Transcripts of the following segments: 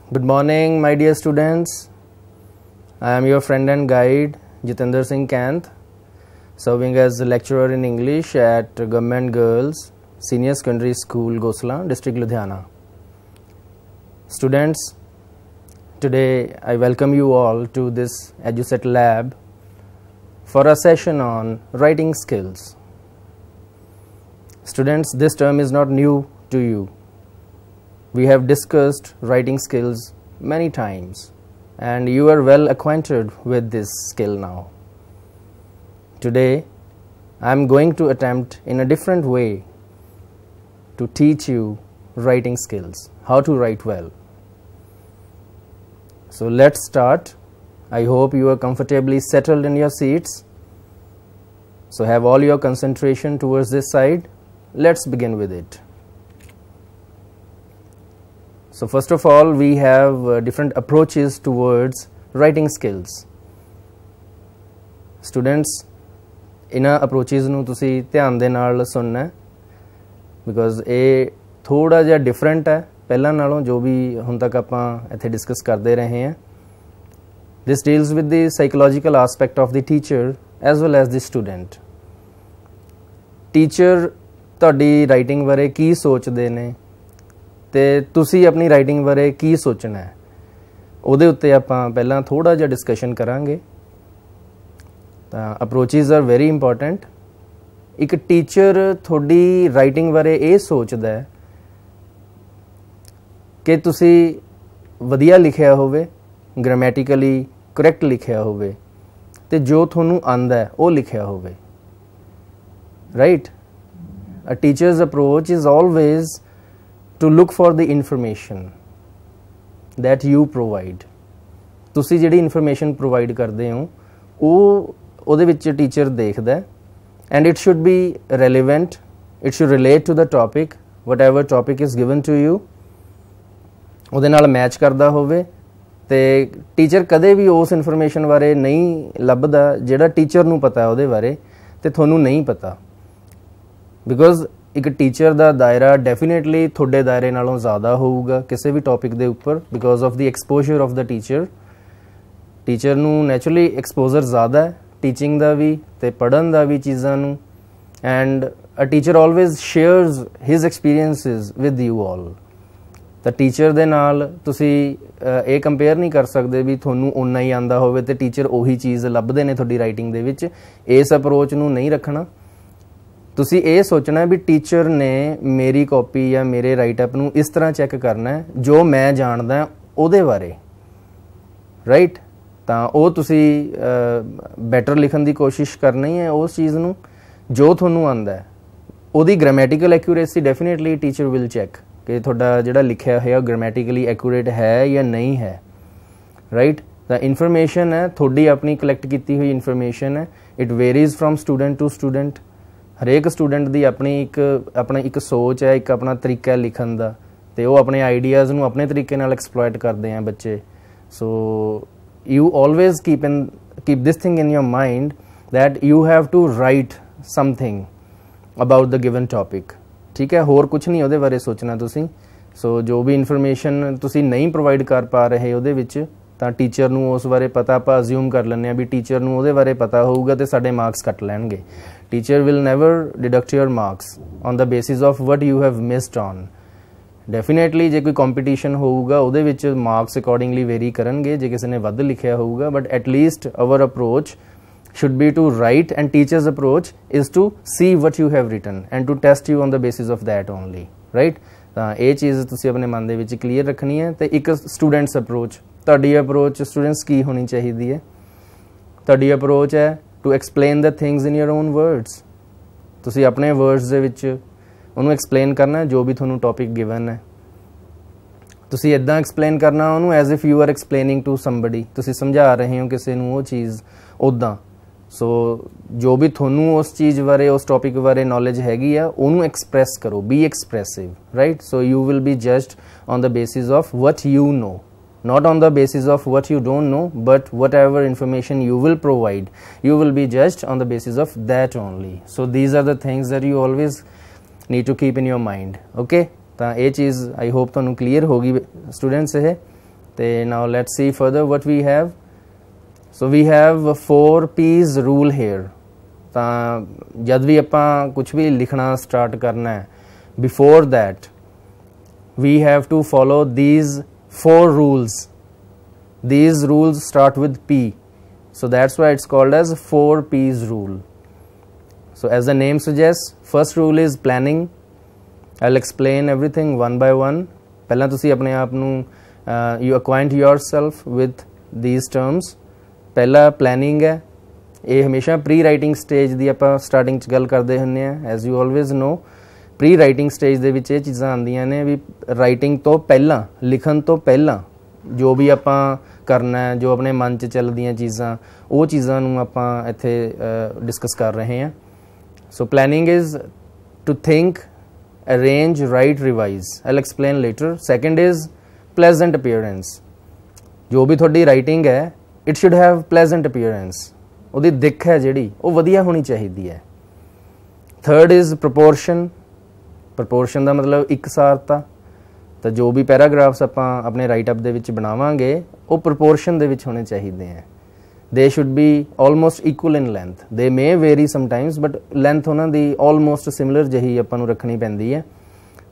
Good morning, my dear students. I am your friend and guide Jitendra Singh Kanth, serving as a lecturer in English at Government Girls Senior Secondary School, Gosla, District Ludhiana. Students, today I welcome you all to this EduSet lab for a session on writing skills. Students, this term is not new to you. We have discussed writing skills many times and you are well acquainted with this skill now. Today I am going to attempt in a different way to teach you writing skills, how to write well. So let's start. I hope you are comfortably settled in your seats. So have all your concentration towards this side. Let's begin with it. So first of all, we have different approaches towards writing skills. Students, इन्हां approaches ਨੂੰ ਤੁਸੀਂ ਧਿਆਨ ਦੇ ਨਾਲ ਸੁਣਨਾ ਹੈ because ਇਹ ਥੋੜਾ ਜਿਹਾ different ਹੈ ਪਹਿਲਾਂ ਨਾਲੋਂ ਜੋ ਵੀ ਹੁਣ ਤੱਕ ਆਪਾਂ ਇੱਥੇ ਡਿਸਕਸ ਕਰਦੇ ਰਹੇ ਹਾਂ. This deals with the psychological aspect of the teacher as well as the student. Teacher ਤੁਹਾਡੀ ਰਾਈਟਿੰਗ ਬਾਰੇ ਕੀ ਸੋਚਦੇ ਨੇ ਤੇ ਤੁਸੀਂ ਆਪਣੀ ਰਾਈਟਿੰਗ ਬਾਰੇ ਕੀ ਸੋਚਣਾ ਹੈ ਉਹਦੇ ਉੱਤੇ ਆਪਾਂ ਪਹਿਲਾਂ ਥੋੜਾ ਜਿਹਾ ਡਿਸਕਸ਼ਨ ਕਰਾਂਗੇ. ਤਾਂ ਅਪਰੋਚਸ ਆਰ ਵੈਰੀ ਇੰਪੋਰਟੈਂਟ. ਇੱਕ ਟੀਚਰ ਤੁਹਾਡੀ ਰਾਈਟਿੰਗ ਬਾਰੇ ਇਹ ਸੋਚਦਾ ਹੈ ਕਿ ਤੁਸੀਂ ਵਧੀਆ ਲਿਖਿਆ ਹੋਵੇ, ਗ੍ਰਾਮੈਟਿਕਲੀ ਕਰੈਕਟ ਲਿਖਿਆ ਹੋਵੇ ਤੇ ਜੋ ਤੁਹਾਨੂੰ ਆਂਦਾ ਉਹ ਲਿਖਿਆ ਹੋਵੇ. Right? A teacher's approach is always to look for the information that you provide. ਤੁਸੀਂ ਜਿਹੜੀ ਇਨਫੋਰਮੇਸ਼ਨ ਪ੍ਰੋਵਾਈਡ ਕਰਦੇ ਹੋ ਉਹ ਉਹਦੇ ਵਿੱਚ ਟੀਚਰ ਦੇਖਦਾ ਹੈ and it should be relevant, it should relate to the topic, whatever topic is given to you, ਉਹਦੇ ਨਾਲ ਮੈਚ ਕਰਦਾ ਹੋਵੇ. ਤੇ ਟੀਚਰ ਕਦੇ ਵੀ ਉਸ ਇਨਫੋਰਮੇਸ਼ਨ ਬਾਰੇ ਨਹੀਂ ਲੱਭਦਾ ਜਿਹੜਾ ਟੀਚਰ ਨੂੰ ਪਤਾ ਉਹਦੇ ਬਾਰੇ ਤੇ ਤੁਹਾਨੂੰ ਨਹੀਂ ਪਤਾ. ਬਿਕੋਜ਼ ਇੱਕ ਟੀਚਰ ਦਾ ਦਾਇਰਾ ਡੈਫੀਨੇਟਲੀ ਤੁਹਾਡੇ ਦਾਇਰੇ ਨਾਲੋਂ ਜ਼ਿਆਦਾ ਹੋਊਗਾ ਕਿਸੇ ਵੀ ਟੌਪਿਕ ਦੇ ਉੱਪਰ because of the exposure of the teacher. Teacher ਨੂੰ ਨੈਚੁਰਲੀ ਐਕਸਪੋਜ਼ਰ ਜ਼ਿਆਦਾ ਹੈ ਟੀਚਿੰਗ ਦਾ ਵੀ ਤੇ ਪੜ੍ਹਨ ਦਾ ਵੀ ਚੀਜ਼ਾਂ ਨੂੰ. And a teacher always shares his experiences with you all. ਤਾਂ ਟੀਚਰ ਦੇ ਨਾਲ ਤੁਸੀਂ ਇਹ ਕੰਪੇਅਰ ਨਹੀਂ ਕਰ ਸਕਦੇ ਵੀ ਤੁਹਾਨੂੰ ਓਨਾ ਹੀ ਆਉਂਦਾ ਹੋਵੇ ਤੇ ਟੀਚਰ ਉਹੀ ਚੀਜ਼ ਲੱਭਦੇ ਨੇ ਤੁਹਾਡੀ ਰਾਈਟਿੰਗ ਦੇ ਵਿੱਚ. ਇਸ ਅਪਰੋਚ ਨੂੰ ਨਹੀਂ ਰੱਖਣਾ. ਤੁਸੀਂ ਇਹ ਸੋਚਣਾ ਵੀ ਟੀਚਰ ਨੇ ਮੇਰੀ ਕਾਪੀ ਜਾਂ ਮੇਰੇ ਰਾਈਟ ਅਪ ਨੂੰ ਇਸ ਤਰ੍ਹਾਂ ਚੈੱਕ ਕਰਨਾ ਹੈ ਜੋ ਮੈਂ ਜਾਣਦਾ ਉਹਦੇ ਬਾਰੇ. ਰਾਈਟ? ਤਾਂ ਉਹ ਤੁਸੀਂ ਬੈਟਰ ਲਿਖਣ ਦੀ ਕੋਸ਼ਿਸ਼ ਕਰਨੀ ਹੈ ਉਸ ਚੀਜ਼ ਨੂੰ ਜੋ ਤੁਹਾਨੂੰ ਆਉਂਦਾ ਹੈ. ਉਹਦੀ grammatical accuracy definitely teacher will check ਕਿ ਤੁਹਾਡਾ ਜਿਹੜਾ ਲਿਖਿਆ ਹੋਇਆ ਗ੍ਰਾਮੈਟੀਕਲੀ ਐਕੂਰੇਟ ਹੈ ਜਾਂ ਨਹੀਂ ਹੈ. ਰਾਈਟ? ਤਾਂ ਇਨਫੋਰਮੇਸ਼ਨ ਹੈ ਤੁਹਾਡੀ ਆਪਣੀ ਕਲੈਕਟ ਕੀਤੀ ਹੋਈ ਇਨਫੋਰਮੇਸ਼ਨ ਹੈ. It varies from student to student. ਹਰੇਕ ਸਟੂਡੈਂਟ ਦੀ ਆਪਣੀ ਇੱਕ ਸੋਚ ਹੈ, ਇੱਕ ਆਪਣਾ ਤਰੀਕਾ ਹੈ ਲਿਖਣ ਦਾ ਤੇ ਉਹ ਆਪਣੇ ਆਈਡੀਆਜ਼ ਨੂੰ ਆਪਣੇ ਤਰੀਕੇ ਨਾਲ ਐਕਸਪਲੋਇਟ ਕਰਦੇ ਆ ਬੱਚੇ. ਸੋ you always keep this thing in your mind that you have to write something about the given topic. ਠੀਕ ਹੈ? ਹੋਰ ਕੁਝ ਨਹੀਂ ਉਹਦੇ ਬਾਰੇ ਸੋਚਣਾ ਤੁਸੀਂ. ਸੋ ਜੋ ਵੀ ਇਨਫੋਰਮੇਸ਼ਨ ਤੁਸੀਂ ਨਹੀਂ ਪ੍ਰੋਵਾਈਡ ਕਰ ਪਾ ਰਹੇ ਉਹਦੇ ਵਿੱਚ ਤਾਂ ਟੀਚਰ ਨੂੰ ਉਸ ਬਾਰੇ ਪਤਾ. ਆਪਾਂ ਅਸਿਊਮ ਕਰ ਲੈਂਦੇ ਹਾਂ ਵੀ ਟੀਚਰ ਨੂੰ ਉਹਦੇ ਬਾਰੇ ਪਤਾ ਹੋਊਗਾ ਤੇ ਸਾਡੇ ਮਾਰਕਸ ਕੱਟ ਲੈਣਗੇ. Teacher will never deduct your marks on the basis of what you have missed on. Definitely ਜੇ ਕੋਈ ਕੰਪੀਟੀਸ਼ਨ ਹੋਊਗਾ ਉਹਦੇ ਵਿੱਚ ਮਾਰਕਸ ਅਕੋਰਡਿੰਗਲੀ ਵੇਰੀ ਕਰਨਗੇ ਜੇ ਕਿਸੇ ਨੇ ਵੱਧ ਲਿਖਿਆ ਹੋਊਗਾ. But at least our approach should be to write and teacher's approach is to see what you have written and to test you on the basis of that only. Right? ਤਾਂ ਇਹ ਚੀਜ਼ ਤੁਸੀਂ ਆਪਣੇ ਮਨ ਦੇ ਵਿੱਚ ਕਲੀਅਰ ਰੱਖਣੀ ਹੈ. ਤੇ ਇੱਕ ਸਟੂਡੈਂਟਸ ਅਪਰੋਚ, ਤੁਹਾਡੀ ਅਪਰੋਚ ਸਟੂਡੈਂਟਸ ਕੀ ਹੋਣੀ ਚਾਹੀਦੀ ਹੈ? ਤੁਹਾਡੀ ਅਪਰੋਚ ਹੈ to explain the things in your own words. ਤੁਸੀਂ ਆਪਣੇ ਵਰਡਸ ਦੇ ਵਿੱਚ ਉਹਨੂੰ ਐਕਸਪਲੇਨ ਕਰਨਾ ਜੋ ਵੀ ਤੁਹਾਨੂੰ ਟੌਪਿਕ ਗਿਵਨ ਹੈ. ਤੁਸੀਂ ਇੱਦਾਂ ਐਕਸਪਲੇਨ ਕਰਨਾ ਉਹਨੂੰ as if you are explaining to somebody. ਤੁਸੀਂ ਸਮਝਾ ਰਹੇ ਹੋ ਕਿਸੇ ਨੂੰ ਉਹ ਚੀਜ਼ ਉੱਦਾਂ. ਸੋ ਜੋ ਵੀ ਤੁਹਾਨੂੰ ਉਸ ਚੀਜ਼ ਬਾਰੇ ਉਸ ਟੌਪਿਕ ਬਾਰੇ ਨੌਲੇਜ ਹੈਗੀ ਆ ਉਹਨੂੰ ਐਕਸਪ੍ਰੈਸ ਕਰੋ. Be expressive. Right? So you will be judged on the basis of what you know, not on the basis of what you don't know, but whatever information you will provide, you will be judged on the basis of that only. So these are the things that you always need to keep in your mind. Okay? ਤਾਂ ਇਹ ਚੀਜ਼ I hope ਤੁਹਾਨੂੰ clear ਹੋ ਗਈ students. ਇਹ ਤੇ now let's see further what we have. So we have 4 P's rule here. ਤਾਂ ਜਦ ਵੀ ਆਪਾਂ ਕੁਝ ਵੀ ਲਿਖਣਾ ਸਟਾਰਟ ਕਰਨਾ ਹੈ, before that we have to follow these 4 rules. These rules start with P, so that's why it's called as 4 P's rule. So as the name suggests, first rule is planning. I'll explain everything one by one. ਪਹਿਲਾਂ ਤੁਸੀਂ ਆਪਣੇ ਆਪ ਨੂੰ you acquaint yourself with these terms. ਪਹਿਲਾ planning ਹੈ, ਇਹ ਹਮੇਸ਼ਾ pre writing stage ਦੀ ਆਪਾਂ ਸਟਾਰਟਿੰਗ 'ਚ ਗੱਲ ਕਰਦੇ ਹੁੰਦੇ ਆ. As you always know, pre writing stage ਦੇ ਵਿੱਚ ਇਹ ਚੀਜ਼ਾਂ ਆਉਂਦੀਆਂ ਨੇ ਵੀ ਰਾਈਟਿੰਗ ਤੋਂ ਪਹਿਲਾਂ, ਲਿਖਣ ਤੋਂ ਪਹਿਲਾਂ ਜੋ ਵੀ ਆਪਾਂ ਕਰਨਾ ਹੈ, ਜੋ ਆਪਣੇ ਮਨ 'ਚ ਚੱਲਦੀਆਂ ਚੀਜ਼ਾਂ, ਉਹ ਚੀਜ਼ਾਂ ਨੂੰ ਆਪਾਂ ਇੱਥੇ ਡਿਸਕਸ ਕਰ ਰਹੇ ਹਾਂ. So planning is to think, arrange, write, revise. I'll explain later. Second is pleasant appearance. ਜੋ ਵੀ ਤੁਹਾਡੀ ਰਾਈਟਿੰਗ ਹੈ, it should have pleasant appearance. ਉਹਦੀ ਦਿੱਖ ਹੈ ਜਿਹੜੀ, ਉਹ ਵਧੀਆ ਹੋਣੀ ਚਾਹੀਦੀ ਹੈ. Third is proportion. Proportion ਦਾ ਮਤਲਬ ਇਕਸਾਰਤਾ. ਤਾਂ ਜੋ ਵੀ ਪੈਰਾਗ੍ਰਾਫਸ ਆਪਾਂ ਆਪਣੇ ਰਾਈਟ ਅਪ ਦੇ ਵਿੱਚ ਬਣਾਵਾਂਗੇ, ਉਹ ਪ੍ਰੋਪੋਰਸ਼ਨ ਦੇ ਵਿੱਚ ਹੋਣੇ ਚਾਹੀਦੇ ਹੈ. They should be almost equal in length. They may vary sometimes, but length ਉਹਨਾਂ ਦੀ almost similar ਜਿਹੀ ਆਪਾਂ ਨੂੰ ਰੱਖਣੀ ਪੈਂਦੀ ਹੈ,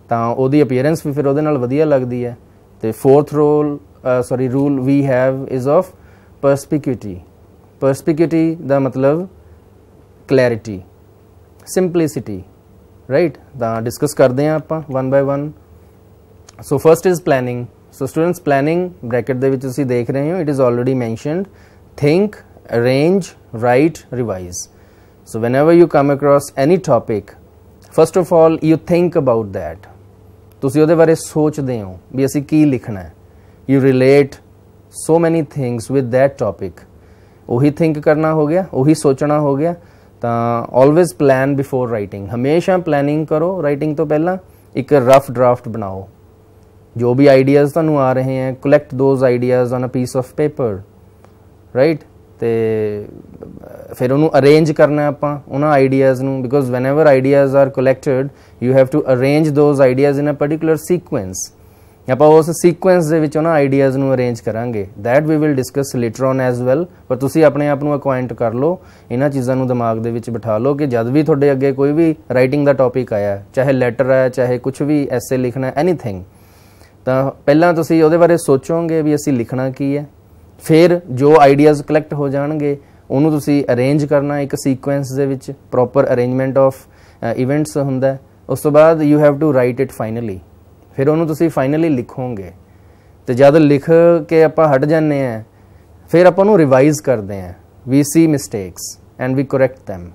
ਤਾਂ ਉਹਦੀ appearance ਵੀ ਫਿਰ ਉਹਦੇ ਨਾਲ ਵਧੀਆ ਲੱਗਦੀ ਹੈ. ਤੇ fourth rule we have is of perspicuity. Perspicuity ਦਾ ਮਤਲਬ clarity, simplicity, right? ਤਾਂ ਡਿਸਕਸ ਕਰਦੇ ਹਾਂ ਆਪਾਂ one by one. So first is planning. So students, planning bracket ਦੇ ਵਿੱਚ ਤੁਸੀਂ ਦੇਖ ਰਹੇ ਹੋ, it is already mentioned. Think, arrange, write, revise. So whenever you come across any topic, first of all you think about that. ਤੁਸੀਂ ਉਹਦੇ ਬਾਰੇ ਸੋਚਦੇ ਹੋ ਵੀ ਅਸੀਂ ਕੀ ਲਿਖਣਾ ਹੈ. You relate so many things with that topic. ਉਹੀ think ਕਰਨਾ ਹੋ ਗਿਆ, ਉਹੀ ਸੋਚਣਾ ਹੋ ਗਿਆ. ਤਾਂ always plan before writing. ਹਮੇਸ਼ਾ planning ਕਰੋ ਰਾਈਟਿੰਗ ਤੋਂ ਪਹਿਲਾਂ. ਇੱਕ rough draft ਬਣਾਓ. ਜੋ ਵੀ ਆਈਡੀਆਜ਼ ਤੁਹਾਨੂੰ ਆ ਰਹੇ ਹੈ, collect those ideas on a piece of paper. Right, ਅਤੇ ਫਿਰ ਉਹਨੂੰ ਅਰੇਂਜ ਕਰਨਾ ਆਪਾਂ ਉਹਨਾਂ ਆਈਡੀਆਜ਼ ਨੂੰ, because whenever ideas are collected you have to arrange those ideas in a particular sequence. ਆਪਾਂ ਉਸ ਸੀਕੁਐਂਸ ਦੇ ਵਿੱਚ ਉਹਨਾਂ ਆਈਡੀਆਜ਼ ਨੂੰ ਅਰੇਂਜ ਕਰਾਂਗੇ. That we will discuss later on as well. ਪਰ ਤੁਸੀਂ ਆਪਣੇ ਆਪ ਨੂੰ ਅਕੁਆਇੰਟ ਕਰ ਲਓ, ਇਹਨਾਂ ਚੀਜ਼ਾਂ ਨੂੰ ਦਿਮਾਗ ਦੇ ਵਿੱਚ ਬਿਠਾ ਲਓ ਕਿ ਜਦ ਵੀ ਤੁਹਾਡੇ ਅੱਗੇ ਕੋਈ ਵੀ ਰਾਈਟਿੰਗ ਦਾ ਟੌਪਿਕ ਆਇਆ, ਚਾਹੇ ਲੈਟਰ ਹੈ, ਚਾਹੇ ਕੁਛ ਵੀ ਐਸੇ ਲਿਖਣਾ, ਐਨੀਥਿੰਗ, ਤਾਂ ਪਹਿਲਾਂ ਤੁਸੀਂ ਉਹਦੇ ਬਾਰੇ ਸੋਚੋਗੇ ਵੀ ਅਸੀਂ ਲਿਖਣਾ ਕੀ ਹੈ. ਫਿਰ ਜੋ ਆਈਡੀਆਜ਼ ਕਲੈਕਟ ਹੋ ਜਾਣਗੇ ਉਹਨੂੰ ਤੁਸੀਂ ਅਰੇਂਜ ਕਰਨਾ ਇੱਕ ਸੀਕੁਐਂਸ ਦੇ ਵਿੱਚ. ਪ੍ਰੋਪਰ ਅਰੇਂਜਮੈਂਟ ਆਫ ਇਵੈਂਟਸ ਹੁੰਦਾ. ਉਸ ਤੋਂ ਬਾਅਦ you have to write it finally. ਫਿਰ ਉਹਨੂੰ ਤੁਸੀਂ ਫਾਈਨਲੀ ਲਿਖੋਗੇ. ਅਤੇ ਜਦ ਲਿਖ ਕੇ ਆਪਾਂ ਹਟ ਜਾਂਦੇ ਹਾਂ, ਫਿਰ ਆਪਾਂ ਉਹਨੂੰ ਰਿਵਾਈਜ਼ ਕਰਦੇ ਹਾਂ. We see mistakes and we correct them.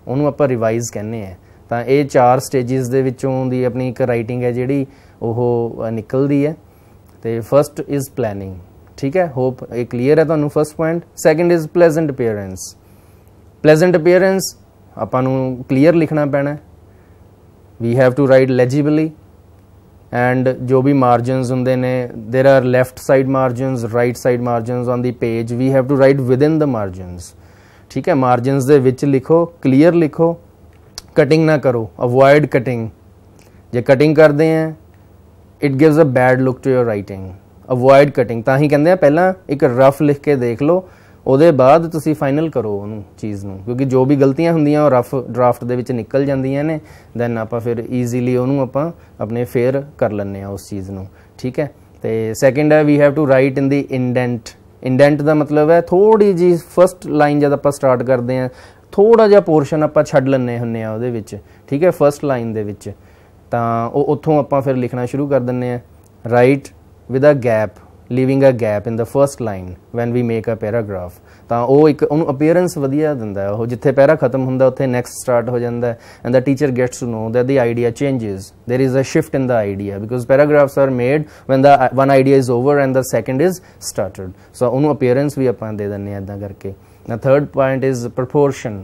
ਉਹਨੂੰ ਆਪਾਂ ਰਿਵਾਈਜ਼ ਕਹਿੰਦੇ ਹਾਂ. ਤਾਂ ਇਹ 4 ਸਟੇਜਿਸ ਦੇ ਵਿੱਚੋਂ ਦੀ ਆਪਣੀ ਇੱਕ ਰਾਈਟਿੰਗ ਹੈ ਜਿਹੜੀ ਉਹ ਨਿਕਲਦੀ ਹੈ. ਅਤੇ ਫਸਟ ਇਜ਼ ਪਲੈਨਿੰਗ. ਠੀਕ ਹੈ, ਹੋਪ ਇਹ ਕਲੀਅਰ ਹੈ ਤੁਹਾਨੂੰ first point. Second is pleasant appearance. Pleasant appearance ਆਪਾਂ ਨੂੰ ਕਲੀਅਰ ਲਿਖਣਾ ਪੈਣਾ. We have to write legibly. And ਜੋ ਵੀ ਮਾਰਜਨਸ ਹੁੰਦੇ ਨੇ, there are left side margins, right side margins on the page. We have to write within the margins. ਠੀਕ ਹੈ, ਮਾਰਜਨਸ ਦੇ ਵਿੱਚ ਲਿਖੋ, ਕਲੀਅਰ ਲਿਖੋ, ਕਟਿੰਗ ਨਾ ਕਰੋ. Avoid cutting. ਜੇ ਕਟਿੰਗ ਕਰਦੇ ਹੈ, it gives a bad look to your writing. Avoid cutting. ਤਾਂ ਹੀ ਕਹਿੰਦੇ ਆ ਪਹਿਲਾਂ ਇੱਕ ਰਫ ਲਿਖ ਕੇ ਦੇਖ ਲਓ, ਉਹਦੇ ਬਾਅਦ ਤੁਸੀਂ ਫਾਈਨਲ ਕਰੋ ਉਹਨੂੰ ਚੀਜ਼ ਨੂੰ, ਕਿਉਂਕਿ ਜੋ ਵੀ ਗਲਤੀਆਂ ਹੁੰਦੀਆਂ ਉਹ ਰਫ ਡਰਾਫਟ ਦੇ ਵਿੱਚ ਨਿਕਲ ਜਾਂਦੀਆਂ ਨੇ. ਦੈਨ ਆਪਾਂ ਫਿਰ ਈਜ਼ੀਲੀ ਉਹਨੂੰ ਆਪਾਂ ਆਪਣੇ ਫੇਅਰ ਕਰ ਲੈਂਦੇ ਹਾਂ ਉਸ ਚੀਜ਼ ਨੂੰ. ਠੀਕ ਹੈ, ਅਤੇ ਸੈਕਿੰਡ ਹੈ we have to write in the indent. Indent ਦਾ ਮਤਲਬ ਹੈ ਥੋੜ੍ਹੀ ਜਿਹੀ ਫਸਟ ਲਾਈਨ ਜਦ ਆਪਾਂ ਸਟਾਰਟ ਕਰਦੇ ਹਾਂ, ਥੋੜ੍ਹਾ ਜਿਹਾ ਪੋਰਸ਼ਨ ਆਪਾਂ ਛੱਡ ਲੈਂਦੇ ਹੁੰਦੇ ਹਾਂ ਉਹਦੇ ਵਿੱਚ. ਠੀਕ ਹੈ, ਫਸਟ ਲਾਈਨ ਦੇ ਵਿੱਚ. ਤਾਂ ਉਹ ਉੱਥੋਂ ਆਪਾਂ ਫਿਰ ਲਿਖਣਾ ਸ਼ੁਰੂ ਕਰ ਦਿੰਦੇ ਹਾਂ. Right with a gap, leaving a gap in the first line when we make a paragraph. ਤਾਂ ਉਹ ਇੱਕ ਉਹਨੂੰ ਅਪੀਅਰੈਂਸ ਵਧੀਆ ਦਿੰਦਾ. ਉਹ ਜਿੱਥੇ ਪੈਰਾ ਖਤਮ ਹੁੰਦਾ ਉੱਥੇ ਨੈਕਸਟ ਸਟਾਰਟ ਹੋ ਜਾਂਦਾ. And the teacher gets to know that the idea changes. There is a shift in the idea because paragraphs are made when the one idea is over and the second is started. So ਉਹਨੂੰ appearance ਵੀ ਆਪਾਂ ਦੇ ਦਿੰਦੇ ਹਾਂ ਇੱਦਾਂ ਕਰਕੇ. The third point is proportion.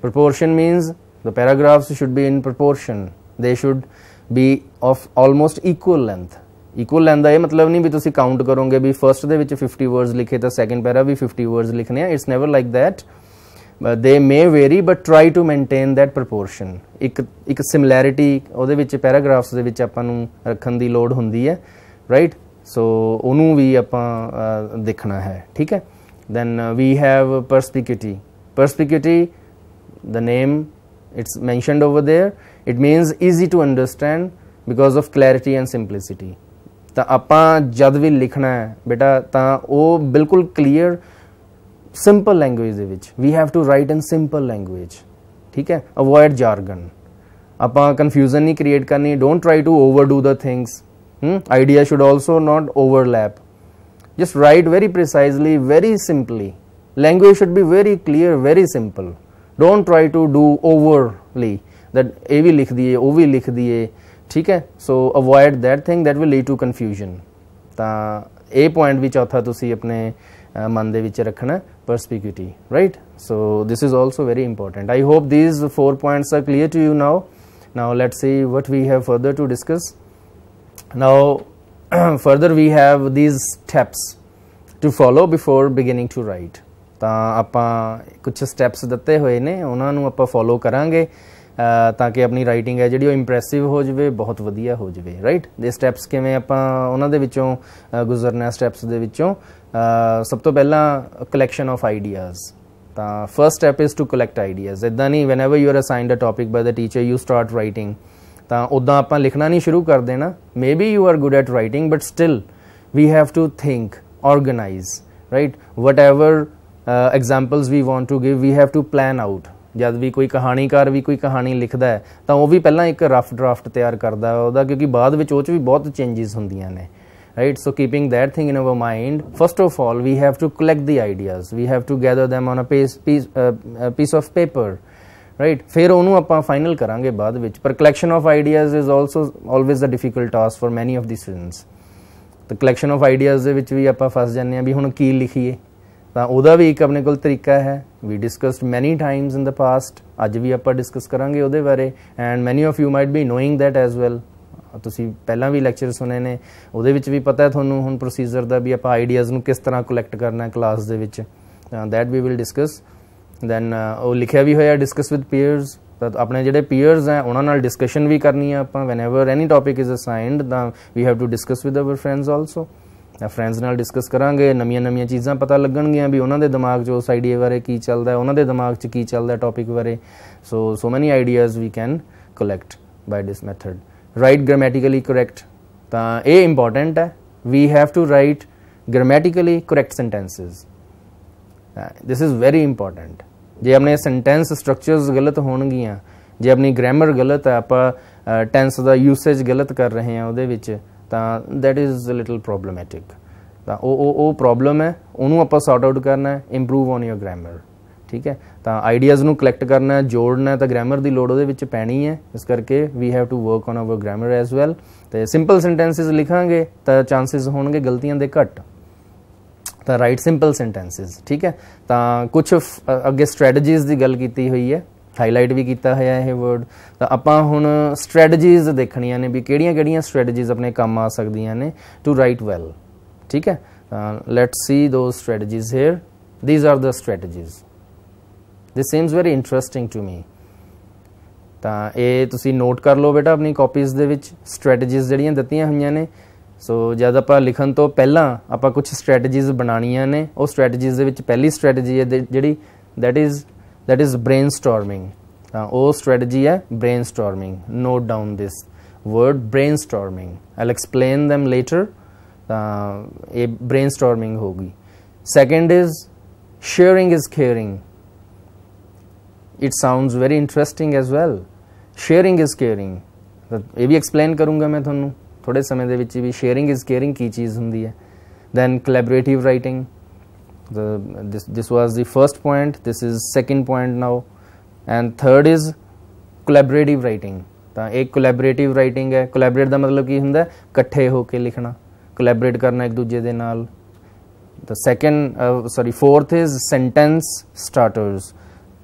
Proportion means the paragraphs should be in proportion. They should be of almost equal length. Equal length ਦਾ ਇਹ ਮਤਲਬ ਨਹੀਂ ਵੀ ਤੁਸੀਂ ਕਾਊਂਟ ਕਰੋਗੇ ਵੀ ਫਸਟ ਦੇ ਵਿੱਚ 50 ਵਰਡਸ ਲਿਖੇ ਤਾਂ ਸੈਕਿੰਡ ਪੈਰਾ ਵੀ 50 ਵਰਡਸ ਲਿਖਣੇ ਆ. It's never like that. They may vary but try to maintain that proportion. ਇੱਕ ਸਿਮਿਲੈਰਿਟੀ ਉਹਦੇ ਵਿੱਚ ਪੈਰਾਗ੍ਰਾਫਸ ਦੇ ਵਿੱਚ ਆਪਾਂ ਨੂੰ ਰੱਖਣ ਦੀ ਲੋੜ ਹੁੰਦੀ ਹੈ. ਰਾਈਟ, सो ਉਹਨੂੰ ਵੀ ਆਪਾਂ ਦੇਖਣਾ ਹੈ ठीक है। then we have perspicuity. Perspicuity, the name it's mentioned over there, it means easy to understand because of clarity and simplicity. ਤਾਂ ਆਪਾਂ ਜਦ ਵੀ ਲਿਖਣਾ ਹੈ ਬੇਟਾ ਤਾਂ ਉਹ ਬਿਲਕੁਲ ਕਲੀਅਰ ਸਿੰਪਲ ਲੈਂਗੁਏਜ ਦੇ ਵਿੱਚ we have to write in simple language ठीक है। avoid jargon, ਆਪਾਂ ਕਨਫਿਊਜ਼ਨ ਨਹੀਂ ਕ੍ਰੀਏਟ ਕਰਨੀ, don't try to overdo the things. Idea should also not overlap. Just write very precisely, very simply. Language should be very clear, very simple. Don't try to do overly that ये भी लिख दिए वो भी लिख दिए ठीक है। So avoid that thing, that will lead to confusion. ਤਾਂ ਇਹ ਪੁਆਇੰਟ ਵੀ ਚੌਥਾ ਤੁਸੀਂ ਆਪਣੇ ਮਨ ਦੇ ਵਿੱਚ ਰੱਖਣਾ, perspicuity, right? So this is also very important. I hope these 4 points are clear to you now. Now let's see what we have further to discuss. Now further we have these steps to follow before beginning to write. ਤਾਂ ਆਪਾਂ ਕੁਝ steps ਦਿੱਤੇ ਹੋਏ ਨੇ ਉਹਨਾਂ ਨੂੰ ਆਪਾਂ follow ਕਰਾਂਗੇ ਤਾਂ ਕਿ ਆਪਣੀ ਰਾਈਟਿੰਗ ਹੈ ਜਿਹੜੀ ਉਹ ਇੰਪ੍ਰੈਸਿਵ ਹੋ ਜਾਵੇ, ਬਹੁਤ ਵਧੀਆ ਹੋ ਜਾਵੇ, ਰਾਈਟ। ਦੇ ਸਟੈਪਸ ਕਿਵੇਂ ਆਪਾਂ ਉਹਨਾਂ ਦੇ ਵਿੱਚੋਂ ਗੁਜ਼ਰਨਾ ਸਟੈਪਸ ਦੇ ਵਿੱਚੋਂ ਸਭ ਤੋਂ ਪਹਿਲਾਂ ਕਲੈਕਸ਼ਨ ਆਫ ਆਈਡੀਆਜ਼। ਤਾਂ first step is to collect ideas. ਇੱਦਾਂ ਨਹੀਂ whenever you are assigned a topic by the teacher you start writing ਤਾਂ ਉੱਦਾਂ ਆਪਾਂ ਲਿਖਣਾ ਨਹੀਂ ਸ਼ੁਰੂ ਕਰ ਦੇਣਾ। Maybe you are good at writing but still we have to think, organize, right? Whatever examples we want to give, we have to plan out. ਜਦ ਵੀ ਕੋਈ ਕਹਾਣੀਕਾਰ ਵੀ ਕੋਈ ਕਹਾਣੀ ਲਿਖਦਾ ਹੈ ਤਾਂ ਉਹ ਵੀ ਪਹਿਲਾਂ ਇੱਕ ਰਫ ਡਰਾਫਟ ਤਿਆਰ ਕਰਦਾ ਉਹਦਾ, ਕਿਉਂਕਿ ਬਾਅਦ ਵਿੱਚ ਉਹ 'ਚ ਵੀ ਬਹੁਤ ਚੇਂਜਿਸ ਹੁੰਦੀਆਂ ਨੇ, right? So keeping that thing in our mind, first of all we have to collect the ideas, we have to gather them on a piece of paper, right? ਫਿਰ ਉਹਨੂੰ ਆਪਾਂ ਫਾਈਨਲ ਕਰਾਂਗੇ ਬਾਅਦ ਵਿੱਚ। ਪਰ collection of ideas is also always a difficult task for many of the students. ਤਾਂ collection of ideas ਦੇ ਵਿੱਚ ਵੀ ਆਪਾਂ ਫਸ ਜਾਂਦੇ ਹਾਂ ਵੀ ਹੁਣ ਕੀ ਲਿਖੀਏ, ਤਾਂ ਉਹਦਾ ਵੀ ਇੱਕ ਆਪਣੇ ਕੋਲ ਤਰੀਕਾ ਹੈ। ਵੀ ਡਿਸਕਸਡ ਮੈਨੀ ਟਾਈਮਸ ਇਨ ਦ ਪਾਸਟ, ਅੱਜ ਵੀ ਆਪਾਂ ਡਿਸਕਸ ਕਰਾਂਗੇ ਉਹਦੇ ਬਾਰੇ। ਐਂਡ ਮੈਨੀ of you might B knowing that as well, ਤੁਸੀਂ ਪਹਿਲਾਂ ਵੀ ਲੈਕਚਰ ਸੁਣੇ ਨੇ, ਉਹਦੇ ਵਿੱਚ ਵੀ ਪਤਾ ਹੈ ਤੁਹਾਨੂੰ ਹੁਣ ਪ੍ਰੋਸੀਜਰ ਦਾ ਵੀ ਆਪਾਂ ਆਈਡੀਆਜ਼ ਨੂੰ ਕਿਸ ਤਰ੍ਹਾਂ ਕਲੈਕਟ ਕਰਨਾ ਕਲਾਸ ਦੇ ਵਿੱਚ। That we will discuss. Then ਉਹ ਲਿਖਿਆ ਵੀ ਹੋਇਆ ਡਿਸਕਸ ਵਿਦ ਪੀਅਰਸ, ਤਾਂ ਆਪਣੇ ਜਿਹੜੇ ਪੀਅਰਸ ਹੈ ਉਹਨਾਂ ਨਾਲ ਡਿਸਕਸ਼ਨ ਵੀ ਕਰਨੀ ਆ ਆਪਾਂ। Whenever any topic is assigned ਤਾਂ we have to discuss with our friends also. Friends ਨਾਲ ਡਿਸਕਸ ਕਰਾਂਗੇ, ਨਵੀਆਂ ਚੀਜ਼ਾਂ ਪਤਾ ਲੱਗਣਗੀਆਂ ਵੀ ਉਹਨਾਂ ਦੇ ਦਿਮਾਗ 'ਚ ਉਸ ਆਈਡੀਆ ਬਾਰੇ ਕੀ ਚੱਲਦਾ, ਉਹਨਾਂ ਦੇ ਦਿਮਾਗ 'ਚ ਕੀ ਚੱਲਦਾ ਟੋਪਿਕ ਬਾਰੇ। So many ideas we can collect by this method. Right grammatically correct, ਤਾਂ ਇਹ ਇੰਪੋਰਟੈਂਟ ਹੈ। We have to write grammatically correct sentences, this is very important. ਜੇ ਆਪਣੇ ਸੈਂਟੈਂਸ ਸਟਰਕਚਰਸ ਗਲਤ ਹੋਣਗੀਆਂ, ਜੇ ਆਪਣੀ ਗ੍ਰਾਮਰ ਗਲਤ ਹੈ, ਆਪਾਂ ਟੈਂਸ ਦਾ ਯੂਸੇਜ ਗਲਤ ਕਰ ਰਹੇ ਹਾਂ ਉਹਦੇ ਵਿੱਚ, ਤਾਂ ਦੈਟ ਇਜ਼ ਲਿਟਲ ਪ੍ਰੋਬਲਮੈਟਿਕ। ਤਾਂ ਉਹ ਪ੍ਰੋਬਲਮ ਹੈ, ਉਹਨੂੰ ਆਪਾਂ ਸੌਰਟ ਆਊਟ ਕਰਨਾ ਹੈ, ਇੰਪਰੂਵ ਔਨ ਯੋਰ ਗ੍ਰਾਮਰ, ਠੀਕ ਹੈ। ਤਾਂ ਆਈਡੀਆਜ਼ ਨੂੰ ਕਲੈਕਟ ਕਰਨਾ, ਜੋੜਨਾ, ਤਾਂ ਗ੍ਰਾਮਰ ਦੀ ਲੋੜ ਉਹਦੇ ਵਿੱਚ ਪੈਣੀ ਹੈ। ਇਸ ਕਰਕੇ we have to work on our grammar as well. ਅਤੇ ਸਿੰਪਲ ਸੈਂਟੈਂਸਿਸ ਲਿਖਾਂਗੇ ਤਾਂ ਚਾਂਸਿਸ ਹੋਣਗੇ ਗਲਤੀਆਂ ਦੇ ਘੱਟ। ਤਾਂ ਰਾਈਟ ਸਿੰਪਲ ਸੈਂਟੈਂਸਿਸ, ਠੀਕ ਹੈ। ਤਾਂ ਕੁਛ ਅੱਗੇ ਸਟ੍ਰੈਟਜੀਜ਼ ਦੀ ਗੱਲ ਕੀਤੀ ਹੋਈ ਹੈ, ਹਾਈਲਾਈਟ ਵੀ ਕੀਤਾ ਹੋਇਆ ਇਹ ਵਰਡ। ਤਾਂ ਆਪਾਂ ਹੁਣ ਸਟ੍ਰੈਟਜੀਜ਼ ਦੇਖਣੀਆਂ ਨੇ ਵੀ ਕਿਹੜੀਆਂ ਸਟ੍ਰੈਟਜੀਜ਼ ਆਪਣੇ ਕੰਮ ਆ ਸਕਦੀਆਂ ਨੇ ਟੂ ਰਾਈਟ ਵੈਲ, ਠੀਕ ਹੈ। Let's see those strategies here. These are the strategies. This seems very interesting to me. ਤਾਂ ਇਹ ਤੁਸੀਂ ਨੋਟ ਕਰ ਲਓ ਬੇਟਾ ਆਪਣੀ ਕਾਪੀਜ਼ ਦੇ ਵਿੱਚ, ਸਟ੍ਰੈਟਜੀਜ਼ ਜਿਹੜੀਆਂ ਦਿੱਤੀਆਂ ਹੋਈਆਂ ਨੇ। ਸੋ ਜਦ ਆਪਾਂ ਲਿਖਣ ਤੋਂ ਪਹਿਲਾਂ ਆਪਾਂ ਕੁਛ ਸਟ੍ਰੈਟਜੀਜ਼ ਬਣਾਉਣੀਆਂ ਨੇ। ਉਹ ਸਟ੍ਰੈਟਜੀਜ਼ ਦੇ ਵਿੱਚ ਪਹਿਲੀ ਸਟ੍ਰੈਟਜੀ ਹੈ ਜਿਹੜੀ ਦੈਟ ਇਜ਼ ਬ੍ਰੇਨ ਸਟੋਰਮਿੰਗ। ਤਾਂ ਉਹ ਸਟ੍ਰੈਟਜੀ ਹੈ brainstorming. Note down this word brainstorming, I will explain them later. ਤਾਂ ਇਹ ਬ੍ਰੇਨ ਸਟੋਰਮਿੰਗ ਹੋਊਗੀ। Second is sharing is caring. It sounds very interesting as well. Sharing is caring, ਇਹ ਵੀ explain ਕਰੂੰਗਾ ਮੈਂ ਤੁਹਾਨੂੰ ਥੋੜ੍ਹੇ ਸਮੇਂ ਦੇ ਵਿੱਚ ਵੀ ਸ਼ੇਅਰਿੰਗ ਇਜ਼ ਕੇਅਰਿੰਗ ਕੀ ਚੀਜ਼ ਹੁੰਦੀ ਹੈ। Then collaborative writing, this was the first point, this is second point now, and third is collaborative writing। ਤਾਂ ਇਹ collaborative writing ਹੈ। collaborate ਦਾ ਮਤਲਬ ਕੀ ਹੁੰਦਾ, ਇਕੱਠੇ ਹੋ ਕੇ ਲਿਖਣਾ, collaborate ਕਰਨਾ ਇੱਕ ਦੂਜੇ ਦੇ ਨਾਲ। the fourth is sentence starters।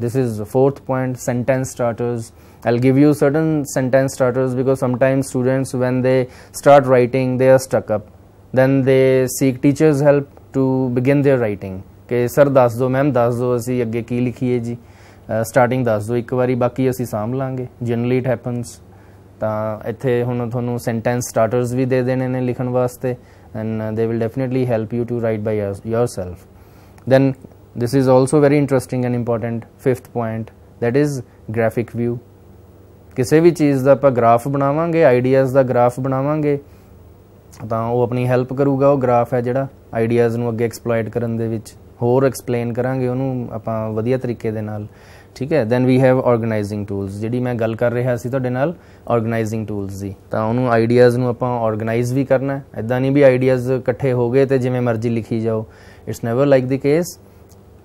this is the fourth point, sentence starters। I'll give you certain sentence starters because sometimes students when they start writing they are stuck up, then they seek teachers help to begin their writing ਕਿ sir ਦੱਸ ਦਿਓ, ma'am ਦੱਸ ਦਿਓ ਅਸੀਂ ਅੱਗੇ ਕੀ ਲਿਖੀਏ ਜੀ, starting ਦੱਸ ਦਿਓ ਇੱਕ ਵਾਰੀ, ਬਾਕੀ ਅਸੀਂ ਸਾਂਭ ਲਾਂਗੇ। Generally it happens. ਤਾਂ ਇੱਥੇ ਹੁਣ ਤੁਹਾਨੂੰ ਸੈਂਟੈਂਸ ਸਟਾਰਟਰਸ ਵੀ ਦੇ ਦੇਣੇ ਨੇ ਲਿਖਣ ਵਾਸਤੇ। and they will definitely help you to write by yourself. Then this is also very interesting and important, fifth point, that is graphic view. ਕਿਸੇ ਵੀ ਚੀਜ਼ ਦਾ ਆਪਾਂ ਗ੍ਰਾਫ ਬਣਾਵਾਂਗੇ, ਆਈਡੀਆਜ਼ ਦਾ ਗ੍ਰਾਫ ਬਣਾਵਾਂਗੇ ਤਾਂ ਉਹ ਆਪਣੀ ਹੈਲਪ ਕਰੂਗਾ। ਉਹ ਗ੍ਰਾਫ ਹੈ ਜਿਹੜਾ ਆਈਡੀਆਜ਼ ਨੂੰ ਅੱਗੇ ਐਕਸਪਲੋਇਟ ਕਰਨ ਦੇ ਵਿੱਚ, ਹੋਰ ਐਕਸਪਲੇਨ ਕਰਾਂਗੇ ਉਹਨੂੰ ਆਪਾਂ ਵਧੀਆ ਤਰੀਕੇ ਦੇ ਨਾਲ, ਠੀਕ ਹੈ। Then we have organising tools, ਜਿਹੜੀ ਮੈਂ ਗੱਲ ਕਰ ਰਿਹਾ ਸੀ ਤੁਹਾਡੇ ਨਾਲ ਆਰਗੇਨਾਈਜ਼ਿੰਗ ਟੂਲਸ ਦੀ, ਤਾਂ ਉਹਨੂੰ ਆਈਡੀਆਜ਼ ਨੂੰ ਆਪਾਂ ਆਰਗੇਨਾਈਜ਼ ਵੀ ਕਰਨਾ। ਇੱਦਾਂ ਨਹੀਂ ਵੀ ਆਈਡੀਆਜ਼ ਇਕੱਠੇ ਹੋ ਗਏ ਤੇ ਜਿਵੇਂ ਮਰਜ਼ੀ ਲਿਖੀ ਜਾਓ, it's never like the case.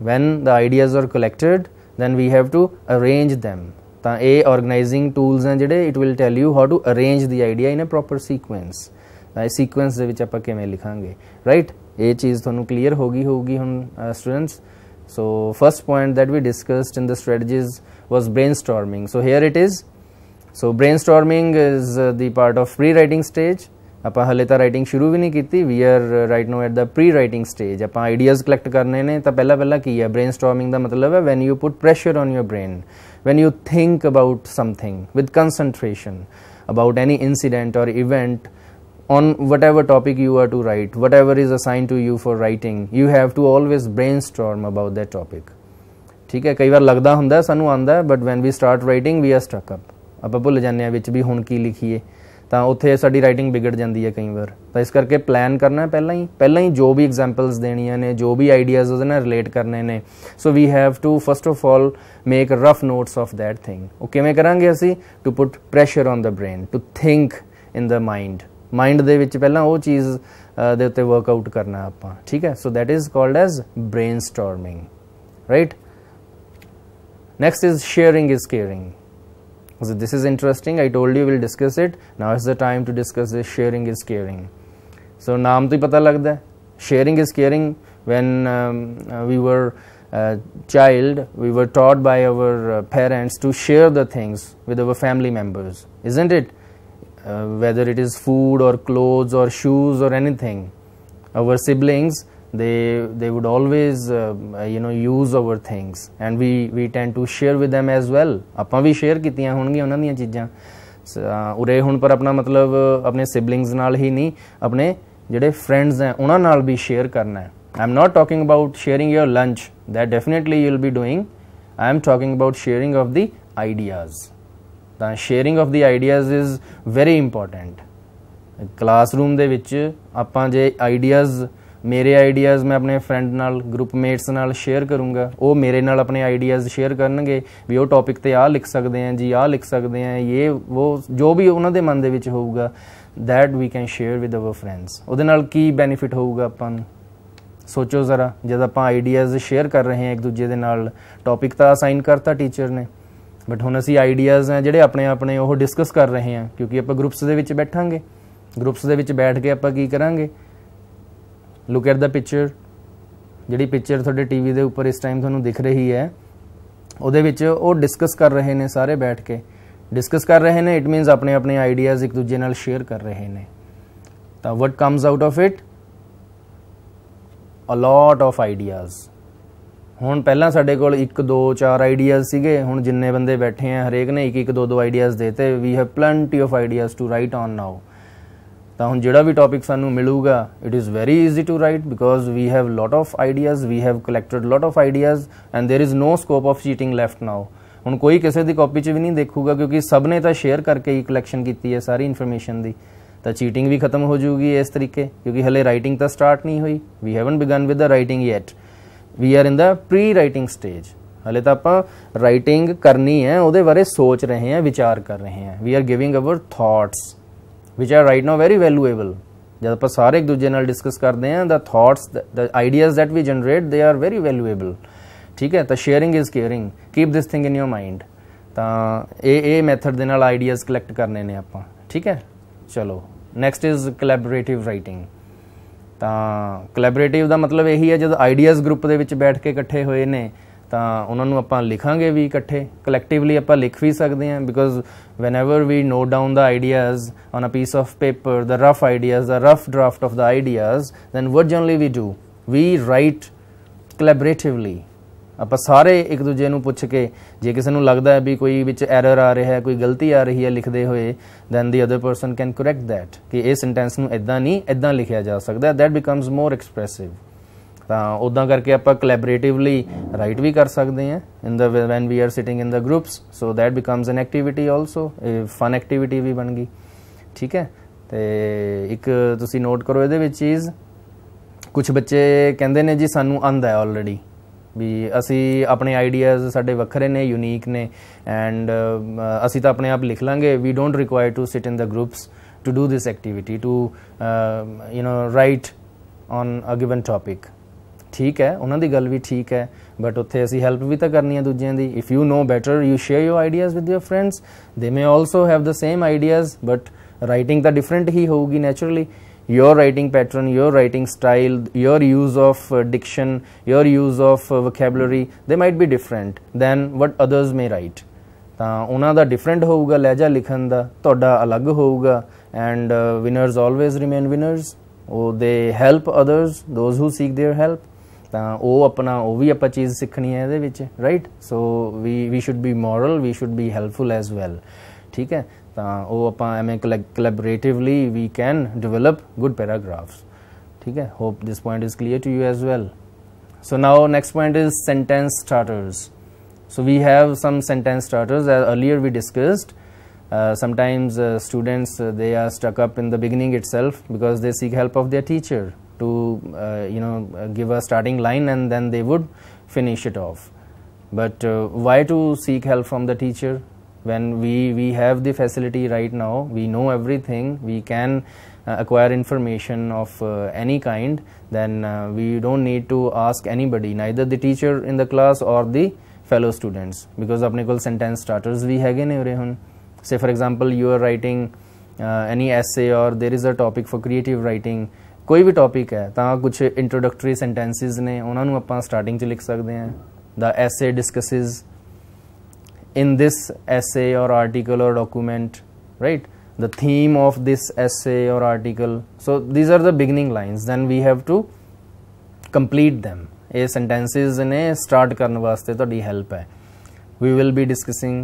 When the ideas are collected then we have to arrange them. ਤਾਂ ਇਹ ਆਰਗੇਨਾਈਜ਼ਿੰਗ ਟੂਲਸ हैं ਜਿਹੜੇ it will tell you how to arrange the idea in a proper sequence. Sequence ਦੇ ਵਿੱਚ ਆਪਾਂ ਕਿਵੇਂ ਲਿਖਾਂਗੇ, right. ਇਹ ਚੀਜ਼ ਤੁਹਾਨੂੰ ਕਲੀਅਰ ਹੋਊਗੀ ਹੁਣ students. So first point that we discussed in the strategies was brainstorming. So here it is. So brainstorming is the part of pre-writing stage. ਆਪਾਂ ਹਲੇ ਤਾਂ ਰਾਈਟਿੰਗ ਸ਼ੁਰੂ ਵੀ ਨਹੀਂ ਕੀਤੀ, we are right now at the pre-writing stage. ਆਪਾਂ ideas collect ਕਰਨੇ ਨੇ ਤਾਂ ਪਹਿਲਾਂ ਕੀ ਹੈ, brainstorming ਦਾ ਮਤਲਬ ਹੈ when you put pressure on your brain, when you think about something with concentration about any incident or event on whatever topic you are to write, whatever is assigned to you for writing, you have to always brainstorm about that topic. ठीक है, कई बार लगता ਹੁੰਦਾ ਸਾਨੂੰ ਆਂਦਾ, but when we start writing we are stuck up, ਆਪਾਂ ਭੁੱਲ ਜਾਂਦੇ ਆ ਵਿੱਚ ਵੀ ਹੁਣ ਕੀ ਲਿਖੀਏ, ਤਾਂ ਉੱਥੇ ਸਾਡੀ ਰਾਈਟਿੰਗ ਵਿਗੜ ਜਾਂਦੀ ਹੈ ਕਈ ਵਾਰ। ਤਾਂ ਇਸ ਕਰਕੇ ਪਲਾਨ ਕਰਨਾ ਪਹਿਲਾਂ ਹੀ ਜੋ ਵੀ ਐਗਜ਼ਾਮਪਲਸ ਦੇਣੀਆਂ ਨੇ, ਜੋ ਵੀ ਆਈਡੀਆਜ਼ ਉਹਦੇ ਨਾਲ ਰਿਲੇਟ ਕਰਨੇ ਨੇ। So we have to first of all make rough notes of that thing. ਉਹ ਕਿਵੇਂ ਕਰਾਂਗੇ ਅਸੀਂ, to put pressure on the brain, to think in the mind ਦੇ ਵਿੱਚ ਪਹਿਲਾਂ ਉਹ ਚੀਜ਼ ਦੇ ਉੱਤੇ ਵਰਕਆਊਟ ਕਰਨਾ ਆਪਾਂ, ਠੀਕ ਹੈ। So that is called as brainstorming, right. Next is sharing is caring. So this is interesting, I told you we'll discuss it. Now is the time to discuss this sharing is caring. So naam to hi pata lagda hai, sharing is caring. When we were child, we were taught by our parents to share the things with our family members, isn't it? Whether it is food or clothes or shoes or anything, our siblings, they would always use our things and we tend to share with them as well. ਆਪਾਂ ਵੀ share ਕੀਤੀਆਂ ਹੋਣਗੀਆਂ ਉਹਨਾਂ ਦੀਆਂ ਚੀਜ਼ਾਂ ਉਰੇ ਹੁਣ, ਪਰ ਆਪਣਾ ਮਤਲਬ ਆਪਣੇ ਸਿਬਲਿੰਗਸ ਨਾਲ ਹੀ ਨਹੀਂ, ਆਪਣੇ ਜਿਹੜੇ ਫਰੈਂਡਸ ਹੈ ਉਹਨਾਂ ਨਾਲ ਵੀ ਸ਼ੇਅਰ ਕਰਨਾ ਹੈ। I am not talking about sharing your lunch, that definitely you will be doing. I am talking about sharing of the ideas. The sharing of the ideas is very important. Classroom ਦੇ ਵਿੱਚ ਆਪਾਂ ਜੇ ideas, ਮੇਰੇ ideas ਮੈਂ ਆਪਣੇ friend ਨਾਲ, ਗਰੁੱਪਮੇਟਸ ਨਾਲ share ਕਰੂੰਗਾ, ਉਹ ਮੇਰੇ ਨਾਲ ਆਪਣੇ ਆਈਡੀਆਜ਼ ਸ਼ੇਅਰ ਕਰਨਗੇ ਵੀ ਉਹ ਟੌਪਿਕ 'ਤੇ ਆਹ ਲਿਖ ਸਕਦੇ ਹਾਂ ਜੀ, ਆਹ ਲਿਖ ਸਕਦੇ ਹਾਂ, ਇਹ ਉਹ ਜੋ ਵੀ ਉਹਨਾਂ ਦੇ ਮਨ ਦੇ ਵਿੱਚ ਹੋਊਗਾ, that we can share with our friends. ਉਹਦੇ ਨਾਲ ਕੀ ਬੈਨੀਫਿਟ ਹੋਊਗਾ ਆਪਾਂ ਨੂੰ, ਸੋਚੋ ਜ਼ਰਾ। ਜਦ ਆਪਾਂ ਆਈਡੀਆਜ਼ ਸ਼ੇਅਰ ਕਰ ਰਹੇ ਹਾਂ ਇੱਕ ਦੂਜੇ ਦੇ ਨਾਲ, ਟੌਪਿਕ ਤਾਂ ਅਸਾਈਨ ਕਰਤਾ ਟੀਚਰ ਨੇ, ਬਟ ਹੁਣ ਅਸੀਂ ਆਈਡੀਆਜ਼ ਹੈ ਜਿਹੜੇ ਆਪਣੇ ਉਹ ਡਿਸਕਸ ਕਰ ਰਹੇ ਹਾਂ, ਕਿਉਂਕਿ ਆਪਾਂ ਗਰੁੱਪਸ ਦੇ ਵਿੱਚ ਬੈਠਾਂਗੇ। ਗਰੁੱਪਸ ਦੇ ਵਿੱਚ ਬੈਠ ਕੇ ਆਪਾਂ ਕੀ ਕਰਾਂਗੇ, ਲੁੱਕ ਐਟ ਦ ਪਿਕਚਰ, ਜਿਹੜੀ ਪਿਕਚਰ ਤੁਹਾਡੇ ਟੀਵੀ ਦੇ ਉੱਪਰ ਇਸ ਟਾਈਮ ਤੁਹਾਨੂੰ ਦਿਖ ਰਹੀ ਹੈ, ਉਹਦੇ ਵਿੱਚ ਉਹ ਡਿਸਕਸ ਕਰ ਰਹੇ ਨੇ, ਸਾਰੇ ਬੈਠ ਕੇ ਡਿਸਕਸ ਕਰ ਰਹੇ ਨੇ। ਇਟ ਮੀਨਸ ਆਪਣੇ ਆਈਡੀਆਜ਼ ਇੱਕ ਦੂਜੇ ਨਾਲ ਸ਼ੇਅਰ ਕਰ ਰਹੇ ਨੇ। ਤਾਂ what comes out of it, a lot of ideas. ਹੁਣ ਪਹਿਲਾਂ ਸਾਡੇ ਕੋਲ 1 2 4 ਆਈਡੀਆਜ਼ ਸੀਗੇ, ਹੁਣ ਜਿੰਨੇ ਬੰਦੇ ਬੈਠੇ ਆ ਹਰੇਕ ਨੇ 1 1 2 2 ਆਈਡੀਆਜ਼ ਦੇਤੇ। We have plenty of ideas to write on now. ਤਾਂ ਹੁਣ ਜਿਹੜਾ ਵੀ ਟੌਪਿਕ ਸਾਨੂੰ ਮਿਲੂਗਾ, it is very easy to write because we have lot of ideas, we have collected lot of ideas and there is no scope of cheating left now. ਹੁਣ ਕੋਈ ਕਿਸੇ ਦੀ copy 'ਚ ਵੀ ਨਹੀਂ ਦੇਖੂਗਾ, ਕਿਉਂਕਿ ਸਭ ਨੇ ਤਾਂ ਸ਼ੇਅਰ ਕਰਕੇ ਹੀ ਕਲੈਕਸ਼ਨ ਕੀਤੀ ਹੈ ਸਾਰੀ ਇਨਫੋਰਮੇਸ਼ਨ ਦੀ। ਤਾਂ ਚੀਟਿੰਗ ਵੀ ਖਤਮ ਹੋ ਜਾਊਗੀ ਇਸ ਤਰੀਕੇ, ਕਿਉਂਕਿ ਹਲੇ ਰਾਈਟਿੰਗ ਤਾਂ ਸਟਾਰਟ ਨਹੀਂ ਹੋਈ। We haven't begun with the writing yet, we are in the pre writing stage. ਹਲੇ ਤਾਂ ਆਪਾਂ ਰਾਈਟਿੰਗ ਕਰਨੀ ਹੈ, ਉਹਦੇ ਬਾਰੇ ਸੋਚ ਰਹੇ ਹਾਂ, ਵਿਚਾਰ ਕਰ ਰਹੇ ਹਾਂ। We are giving our thoughts which are right now very valuable. ਜਦ ਆਪਾਂ ਸਾਰੇ ਇੱਕ ਦੂਜੇ ਨਾਲ ਡਿਸਕਸ ਕਰਦੇ ਹਾਂ, the thoughts, the ideas that we generate, they are very valuable. ਠੀਕ ਹੈ, ਤਾਂ sharing is caring. Keep this thing in your mind. ਤਾਂ ਇਹ ਮੈਥਡ ਦੇ ਨਾਲ ਆਈਡੀਆਜ਼ ਕਲੈਕਟ ਕਰਨੇ ਨੇ ਆਪਾਂ, ਠੀਕ ਹੈ। ਚਲੋ ਨੈਕਸਟ ਇਜ਼ ਕੋਲੈਬੋਰੇਟਿਵ ਰਾਈਟਿੰਗ। ਤਾਂ ਕੋਲੈਬੋਰੇਟਿਵ ਦਾ ਮਤਲਬ ਇਹੀ ਹੈ, ਜਦ ਆਈਡੀਆਜ਼ ਗਰੁੱਪ ਦੇ ਵਿੱਚ ਬੈਠ ਕੇ ਇਕੱਠੇ ਹੋਏ ਨੇ ਤਾਂ ਉਹਨਾਂ ਨੂੰ ਆਪਾਂ ਲਿਖਾਂਗੇ ਵੀ ਇਕੱਠੇ, ਕਲੈਕਟਿਵਲੀ ਆਪਾਂ ਲਿਖ ਵੀ ਸਕਦੇ ਹਾਂ। Because whenever we note down the ideas on a piece of paper, the rough ideas, the rough draft of the ideas, then what generally we do, we write collaboratively. ਆਪਾਂ ਸਾਰੇ ਇੱਕ ਦੂਜੇ ਨੂੰ ਪੁੱਛ ਕੇ ਜੇ ਕਿਸੇ ਨੂੰ ਲੱਗਦਾ ਹੈ ਵੀ ਕੋਈ ਵਿੱਚ ਐਰਰ ਆ ਰਿਹਾ ਹੈ, ਕੋਈ ਗਲਤੀ ਆ ਰਹੀ ਹੈ ਲਿਖਦੇ ਹੋਏ, then the other person can correct that ਕਿ ਇਹ ਸੈਂਟੈਂਸ ਨੂੰ ਇੱਦਾਂ ਨਹੀਂ ਇੱਦਾਂ ਲਿਖਿਆ ਜਾ ਸਕਦਾ, ਦੈਟ ਬਿਕਮਸ ਮੋਰ ਐਕਸਪ੍ਰੈਸਿਵ। ਤਾਂ ਉੱਦਾਂ ਕਰਕੇ ਆਪਾਂ ਕੋਲੈਬੋਰੇਟਿਵਲੀ ਰਾਈਟ ਵੀ ਕਰ ਸਕਦੇ ਹਾਂ in the when we are sitting in the groups, so that becomes an activity also, fun activity ਵੀ ਬਣ ਗਈ। ਠੀਕ ਹੈ, ਤੇ ਇੱਕ ਤੁਸੀਂ ਨੋਟ ਕਰੋ ਇਹਦੇ ਵਿੱਚ ਚੀਜ਼, ਕੁਛ ਬੱਚੇ ਕਹਿੰਦੇ ਨੇ ਜੀ ਸਾਨੂੰ ਆਉਂਦਾ ਹੈ ਆਲਰੇਡੀ, ਵੀ ਅਸੀਂ ਆਪਣੇ ਆਈਡੀਆਜ਼ ਸਾਡੇ ਵੱਖਰੇ ਨੇ, ਯੂਨੀਕ ਨੇ, ਐਂਡ ਅਸੀਂ ਤਾਂ ਆਪਣੇ ਆਪ ਲਿਖ ਲਾਂਗੇ, we don't require to sit in the groups to do this activity, to write on a given topic. ਠੀਕ ਹੈ, ਉਹਨਾਂ ਦੀ ਗੱਲ ਵੀ ਠੀਕ ਹੈ, ਬਟ ਉੱਥੇ ਅਸੀਂ ਹੈਲਪ ਵੀ ਤਾਂ ਕਰਨੀ ਹੈ ਦੂਜਿਆਂ ਦੀ। If you know better you share your ideas with your friends, they may also have the same ideas, but writing ਤਾਂ ਡਿਫਰੈਂਟ ਹੀ ਹੋਊਗੀ naturally. Your writing pattern, your writing style, your use of diction, your use of vocabulary, they might be different than what others may write. ਤਾਂ ਉਹਨਾਂ ਦਾ different ਹੋਊਗਾ ਲਹਿਜਾ ਲਿਖਣ ਦਾ, ਤੁਹਾਡਾ ਅਲੱਗ ਹੋਊਗਾ, and winners always remain winners. ਉਹ they help others, those who seek their help. ਤਾਂ ਉਹ ਆਪਣਾ ਉਹ ਵੀ ਆਪਾਂ ਚੀਜ਼ ਸਿੱਖਣੀ ਹੈ ਇਹਦੇ ਵਿੱਚ, right. So we should be moral, we should be helpful as well. ਠੀਕ ਹੈ, ਤਾਂ ਉਹ ਆਪਾਂ ਐਵੇਂ collaboratively we can develop good paragraphs. ਠੀਕ ਹੈ, hope this point is clear to you as well. So now next point is sentence starters. So we have some sentence starters as earlier we discussed. Sometimes students they are stuck up in the beginning itself because they seek help of their teacher to give a starting line and then they would finish it off. But why to seek help from the teacher when we have the facility right now? We know everything, we can acquire information of any kind, then we don't need to ask anybody, neither the teacher in the class or the fellow students, because apne kol sentence starters vi hege ne ure hun. Say for example you are writing any essay or there is a topic for creative writing, ਕੋਈ ਵੀ topic ਹੈ ਤਾਂ ਕੁਝ introductory sentences ਨੇ, ਉਹਨਾਂ ਨੂੰ ਆਪਾਂ starting ਚ ਲਿਖ ਸਕਦੇ ਹਾਂ। The essay discusses in this essay or article or document, right, the theme of this essay or article. So these are the beginning lines, then we have to complete them. ਇਹ sentences ਨੇ start ਕਰਨ ਵਾਸਤੇ ਤੁਹਾਡੀ help ਹੈ। We will be discussing,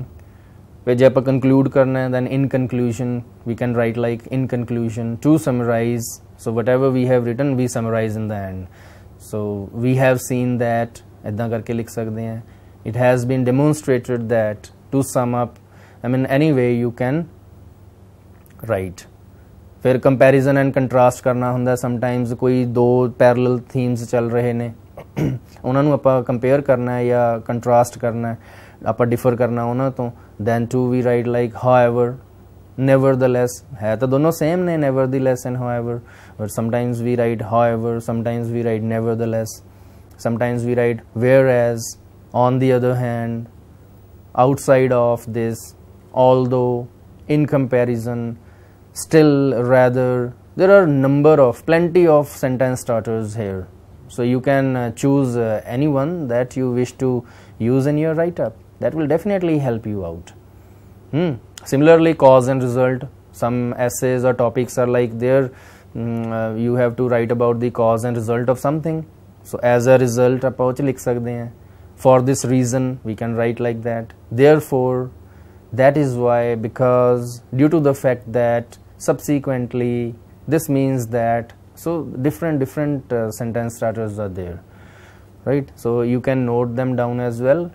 ਫਿਰ ਜੇ ਆਪਾਂ conclude ਕਰਨਾ ਹੈ then in conclusion we can write like in conclusion, to summarize. So whatever we have written we summarize in the end. So we have seen that, ਇੱਦਾਂ ਕਰਕੇ ਲਿਖ ਸਕਦੇ ਹਾਂ। It has been demonstrated that, to sum up, I mean any way you can write. ਫਿਰ comparison and contrast ਕਰਨਾ ਹੁੰਦਾ, sometimes ਕੋਈ ਦੋ parallel themes ਚੱਲ ਰਹੇ ਨੇ ਉਹਨਾਂ ਨੂੰ ਆਪਾਂ compare ਕਰਨਾ ਹੈ ਜਾਂ contrast ਕਰਨਾ ਹੈ, ਆਪਾਂ differ ਕਰਨਾ ਉਹਨਾਂ ਤੋਂ, then too we write like however, nevertheless, है तो दोनों same ने, nevertheless and however, but sometimes we write however, sometimes we write nevertheless, sometimes we write whereas, on the other hand, outside of this, although, in comparison, still, rather. There are plenty of sentence starters here, so you can choose anyone that you wish to use in your write-up. That will definitely help you out. Similarly, cause and result, some essays or topics are like there, you have to write about the cause and result of something. So as a result ਆਪਾਂ ਉਹ 'ਚ ਲਿਖ ਸਕਦੇ ਹਾਂ। For this reason we can write like that. Therefore, that is why, because, due to the fact that, subsequently, this means that. So different sentence starters are there, right? So you can note them down as well.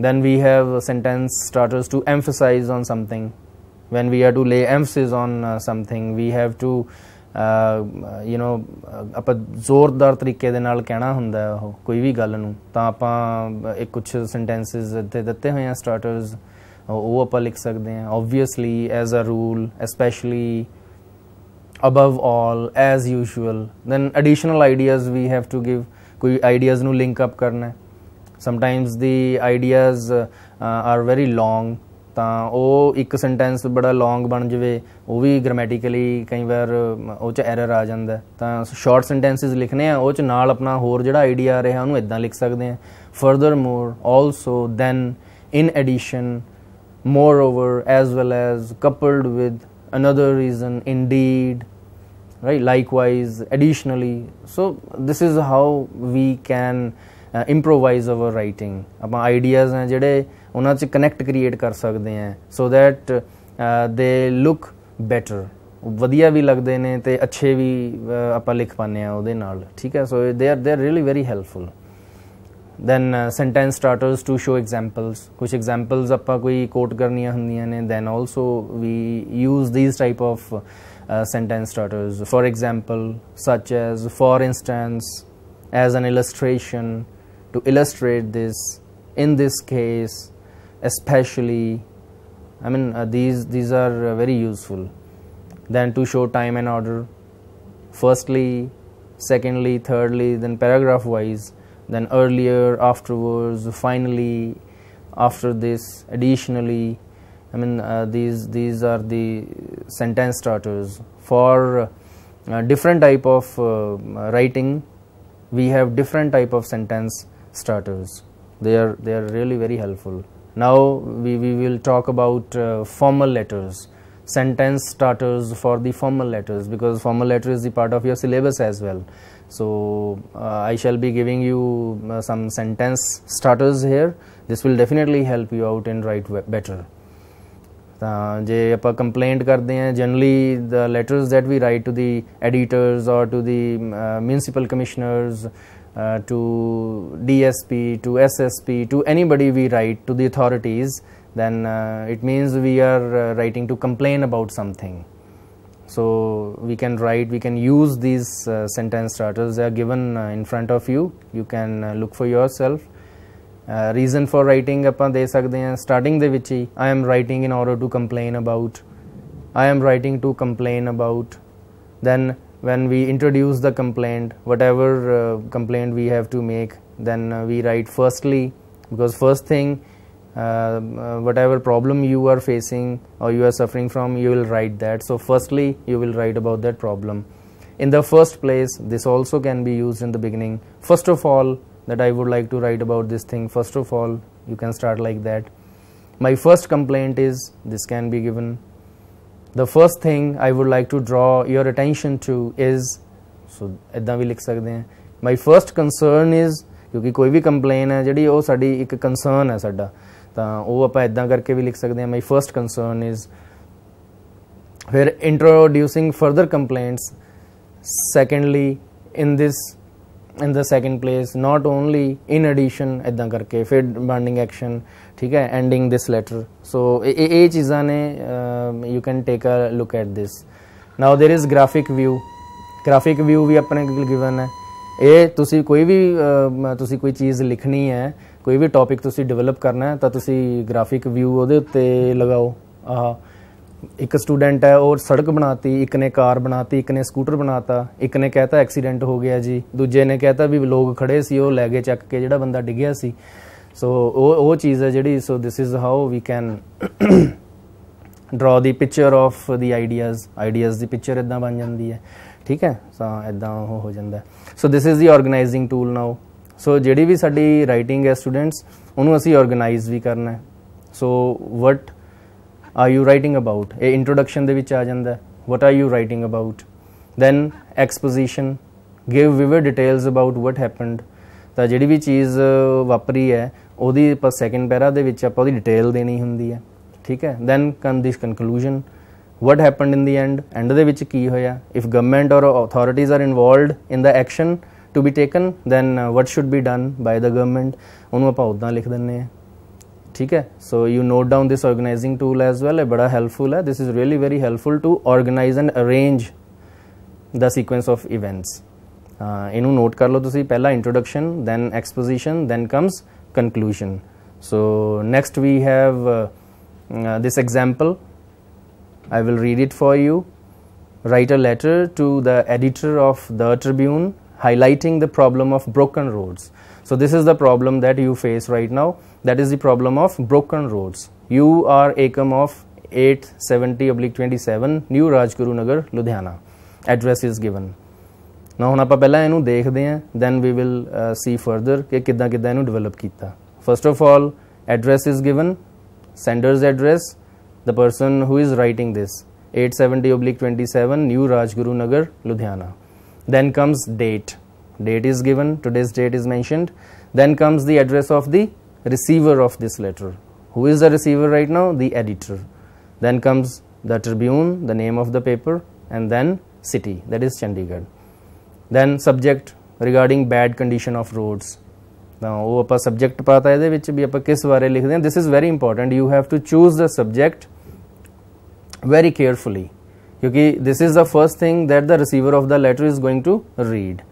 Then we have sentence starters to emphasize on something. When we are to lay emphasis on something, we have to ਆਪਾਂ ਜ਼ੋਰਦਾਰ ਤਰੀਕੇ ਦੇ ਨਾਲ ਕਹਿਣਾ ਹੁੰਦਾ ਉਹ ਕੋਈ ਵੀ ਗੱਲ ਨੂੰ, ਤਾਂ ਆਪਾਂ ਇੱਕ ਕੁਛ ਸੈਂਟੈਂਸਿਸ ਇੱਥੇ ਦਿੱਤੇ ਹੋਏ ਆ ਸਟਾਰਟਰਸ, ਉਹ ਆਪਾਂ ਲਿਖ ਸਕਦੇ ਹਾਂ। Obviously, as a rule, especially, above all, as usual. Then additional ideas we have to give, ਕੋਈ ideas ਨੂੰ link up ਕਰਨਾ ਹੈ। Sometimes the ideas are very long, ਤਾਂ ਉਹ ਇੱਕ ਸੈਂਟੈਂਸ ਬੜਾ ਲੌਂਗ ਬਣ ਜਾਵੇ, ਉਹ ਵੀ ਗ੍ਰਾਮੈਟੀਕਲੀ ਕਈ ਵਾਰ ਉਹ 'ਚ ਐਰਰ ਆ ਜਾਂਦਾ, ਤਾਂ ਸ਼ਾਰਟ ਸੈਂਟੈਂਸਿਸ ਲਿਖਣੇ ਆ, ਉਹ 'ਚ ਨਾਲ ਆਪਣਾ ਹੋਰ ਜਿਹੜਾ ਆਈਡੀਆ ਆ ਰਿਹਾ ਉਹਨੂੰ ਇੱਦਾਂ ਲਿਖ ਸਕਦੇ ਹਾਂ। Furthermore, also, then, in addition, moreover, as well as, coupled with, another reason, indeed, right? Likewise, additionally. So this is how we can improvise our writing. ਆਪਾਂ ideas हैं ਜਿਹੜੇ ਉਹਨਾਂ 'ਚ connect create ਕਰ ਸਕਦੇ हैं so that they look better, ਵਧੀਆ ਵੀ ਲੱਗਦੇ ਨੇ ਤੇ ਅੱਛੇ ਵੀ ਆਪਾਂ ਲਿਖ ਪਾਉਂਦੇ ਆ ਉਹਦੇ ਨਾਲ, ਠੀਕ ਹੈ. ਸੋ they are really very helpful. Then sentence starters to show examples. कुछ examples ਆਪਾਂ ਕੋਈ quote ਕਰਨੀਆਂ ਹੁੰਦੀਆਂ ਨੇ, then also we use these type of sentence starters. For example, such as, for instance, as an illustration, to illustrate this, in this case, especially. I mean these are very useful. Then to show time and order, firstly, secondly, thirdly, then paragraph wise, then earlier, afterwards, finally, after this, additionally. I mean these are the sentence starters. For different type of writing, we have different type of sentence starters. They are really very helpful. Now we will talk about formal letters, sentence starters for the formal letters, because formal letter is the part of your syllabus as well. So I shall be giving you some sentence starters here. This will definitely help you out in write better. ਜੇ ਆਪਾਂ complaint ਕਰਦੇ ਹਾਂ, generally the letters that we write to the editors or to the municipal commissioners, to DSP, to SSP, to anybody we write, to the authorities, then it means we are writing to complain about something. So we can write, we can use these sentence starters. They are given in front of you. You can look for yourself. Reason for writing ਆਪਾਂ ਦੇ ਸਕਦੇ ਹਾਂ starting ਦੇ ਵਿੱਚ ਹੀ. I am writing in order to complain about. I am writing to complain about. Then when we introduce the complaint, whatever complaint we have to make, then we write firstly, because first thing, whatever problem you are facing or you are suffering from, you will write that. So firstly you will write about that problem. In the first place, this also can be used in the beginning. First of all, that I would like to write about this thing. First of all, you can start like that. My first complaint is, this can be given. The first thing I would like to draw your attention to is, so ਇੱਦਾਂ ਵੀ ਲਿਖ ਸਕਦੇ ਹਾਂ. My first concern is, ਕਿਉਂਕਿ ਕੋਈ ਵੀ complain ਹੈ ਜਿਹੜੀ ਉਹ ਸਾਡੀ ਇੱਕ ਕੰਸਰਨ ਹੈ ਸਾਡਾ, ਤਾਂ ਉਹ ਆਪਾਂ ਇੱਦਾਂ ਕਰਕੇ ਵੀ ਲਿਖ ਸਕਦੇ ਹਾਂ. My first concern is. ਫਿਰ introducing further complaints. Secondly, in the second place, not only, in addition, ਇੱਦਾਂ ਕਰਕੇ ਫਿਰ demanding action, ਠੀਕ ਹੈ, ending this letter. So ਇਹ ਚੀਜ਼ਾਂ ਨੇ, you can take a look at this. Now there is graphic view. Graphic view ਵੀ ਆਪਣੇ ਕੋਲ given ਹੈ. ਇਹ ਤੁਸੀਂ ਕੋਈ ਵੀ ਤੁਸੀਂ ਕੋਈ ਚੀਜ਼ ਲਿਖਣੀ ਹੈ, ਕੋਈ ਵੀ ਟੌਪਿਕ ਤੁਸੀਂ ਡਿਵੈਲਪ ਕਰਨਾ ਹੈ, ਤਾਂ ਤੁਸੀਂ ਗ੍ਰਾਫਿਕ ਵਿਊ ਉਹਦੇ ਉੱਤੇ ਲਗਾਓ. ਆਹ ਇੱਕ ਸਟੂਡੈਂਟ ਹੈ, ਉਹ ਸੜਕ ਬਣਾਤੀ, ਇੱਕ ਨੇ ਕਾਰ ਬਣਾਤੀ, ਇੱਕ ਨੇ ਸਕੂਟਰ ਬਣਾਤਾ, ਇੱਕ ਨੇ ਕਹਿਤਾ ਐਕਸੀਡੈਂਟ ਹੋ ਗਿਆ ਜੀ, ਦੂਜੇ ਨੇ ਕਹਿਤਾ ਵੀ ਲੋਕ ਖੜੇ ਸੀ ਉਹ ਲੈ ਗਏ ਚੱਕ ਕੇ ਜਿਹੜਾ ਬੰਦਾ ਡਿੱਗਿਆ ਸੀ. ਸੋ ਉਹ ਚੀਜ਼ ਹੈ ਜਿਹੜੀ. So this is how we can draw the picture of the ideas ਦੀ ਪਿਕਚਰ ਇੱਦਾਂ ਬਣ ਜਾਂਦੀ ਹੈ, ਠੀਕ ਹੈ. ਤਾਂ ਇੱਦਾਂ ਉਹ ਹੋ ਜਾਂਦਾ. So this is the organizing tool now. So ਜਿਹੜੀ ਵੀ ਸਾਡੀ ਰਾਈਟਿੰਗ ਹੈ ਸਟੂਡੈਂਟਸ, ਉਹਨੂੰ ਅਸੀਂ ਆਰਗੇਨਾਈਜ਼ ਵੀ ਕਰਨਾ. ਸੋ ਵਟ are you writing about? A introduction ਦੇ ਵਿੱਚ ਆ ਜਾਂਦਾ. What are you writing about? Then exposition, give vivid details about what happened. ਤਾਂ ਜਿਹੜੀ ਵੀ ਚੀਜ਼ ਵਾਪਰੀ ਹੈ ਉਹਦੀ ਆਪਾਂ ਸੈਕਿੰਡ ਪੈਰਾ ਦੇ ਵਿੱਚ ਆਪਾਂ ਉਹਦੀ ਡਿਟੇਲ ਦੇਣੀ ਹੁੰਦੀ ਹੈ, ਠੀਕ ਹੈ. Then come this conclusion, what happened in the end. End ਦੇ ਵਿੱਚ ਕੀ ਹੋਇਆ. If government or authorities are involved in the action to be taken, then what should be done by the government. ਉਹਨੂੰ ਆਪਾਂ ਉੱਦਾਂ ਲਿਖ ਦਿੰਦੇ ਹਾਂ, ठीक है. So you note down this organizing tool as well. बड़ा helpful है. This is really very helpful to organize and arrange the sequence of events. इनू note कर लो तुसी. पहला introduction, then exposition, then comes conclusion. So next we have this example. I will read it for you. Write a letter to the editor of the Tribune highlighting the problem of broken roads. So this is the problem that you face right now. That is the problem of broken roads. You are ACOM of 870/27 New Rajguru Nagar, Ludhiana. Address is given. Now ਹੁਣ ਆਪਾਂ ਪਹਿਲਾਂ ਇਹਨੂੰ ਦੇਖਦੇ ਹਾਂ, then we will see further ਕਿ ਕਿੱਦਾਂ ਕਿੱਦਾਂ ਇਹਨੂੰ ਡਿਵੈਲਪ ਕੀਤਾ. First of all, address is given, sender's address, the person who is writing this. 870/27 New Rajguru Nagar, Ludhiana. Then comes date. Date is given, today's date is mentioned. Then comes the address of the receiver of this letter. Who is the receiver right now? The editor. Then comes the Tribune, the name of the paper, and then city, that is Chandigarh. Then subject regarding bad condition of roads. Now वो ਆਪਾਂ subject ਪਾਤਾ ਇਹਦੇ ਵਿੱਚ ਵੀ ਆਪਾਂ ਕਿਸ ਬਾਰੇ ਲਿਖਦੇ ਹਾਂ. This is very important. You have to choose the subject very carefully ਕਿਉਂਕਿ this is the first thing that the receiver of the letter is going to read.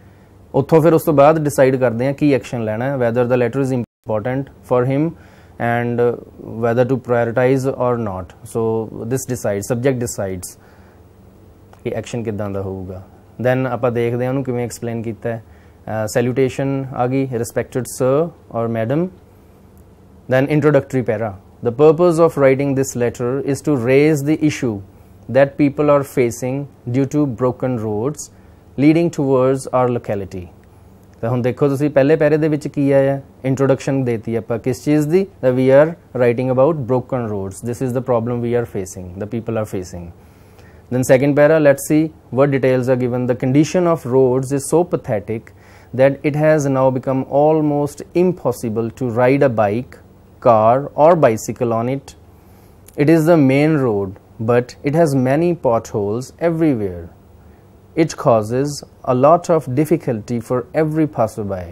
ਉੱਥੋਂ ਫਿਰ ਉਸ ਤੋਂ ਬਾਅਦ ਡਿਸਾਈਡ ਕਰਦੇ ਹਾਂ ਕੀ ਐਕਸ਼ਨ ਲੈਣਾ ਹੈ, whether the letter is important for him and whether to prioritize or not. So this decides, subject decides ਕਿ ਐਕਸ਼ਨ ਕਿੱਦਾਂ ਦਾ ਹੋਊਗਾ. Then ਆਪਾਂ ਦੇਖਦੇ ਹਾਂ ਉਹਨੂੰ ਕਿਵੇਂ ਐਕਸਪਲੇਨ ਕੀਤਾ ਹੈ. Salutation आ गई, respected sir or madam. Then introductory para. The purpose of writing this letter is to raise the issue that people are facing due to broken roads leading towards our locality. ਤਾਂ ਹੁਣ ਦੇਖੋ ਤੁਸੀਂ ਪਹਿਲੇ ਪੈਰੇ ਦੇ ਵਿੱਚ ਕੀ ਆਇਆ, ਇੰਟਰੋਡਕਸ਼ਨ ਦੇਤੀ ਆਪਾਂ ਕਿਸ ਚੀਜ਼ ਦੀ, that we are writing about broken roads. This is the problem we are facing, the people are facing. Then second para, let's see what details are given. The condition of roads is so pathetic that it has now become almost impossible to ride a bike, car or bicycle on it. It is the main road, but it has many potholes everywhere. It causes a lot of difficulty for every passerby.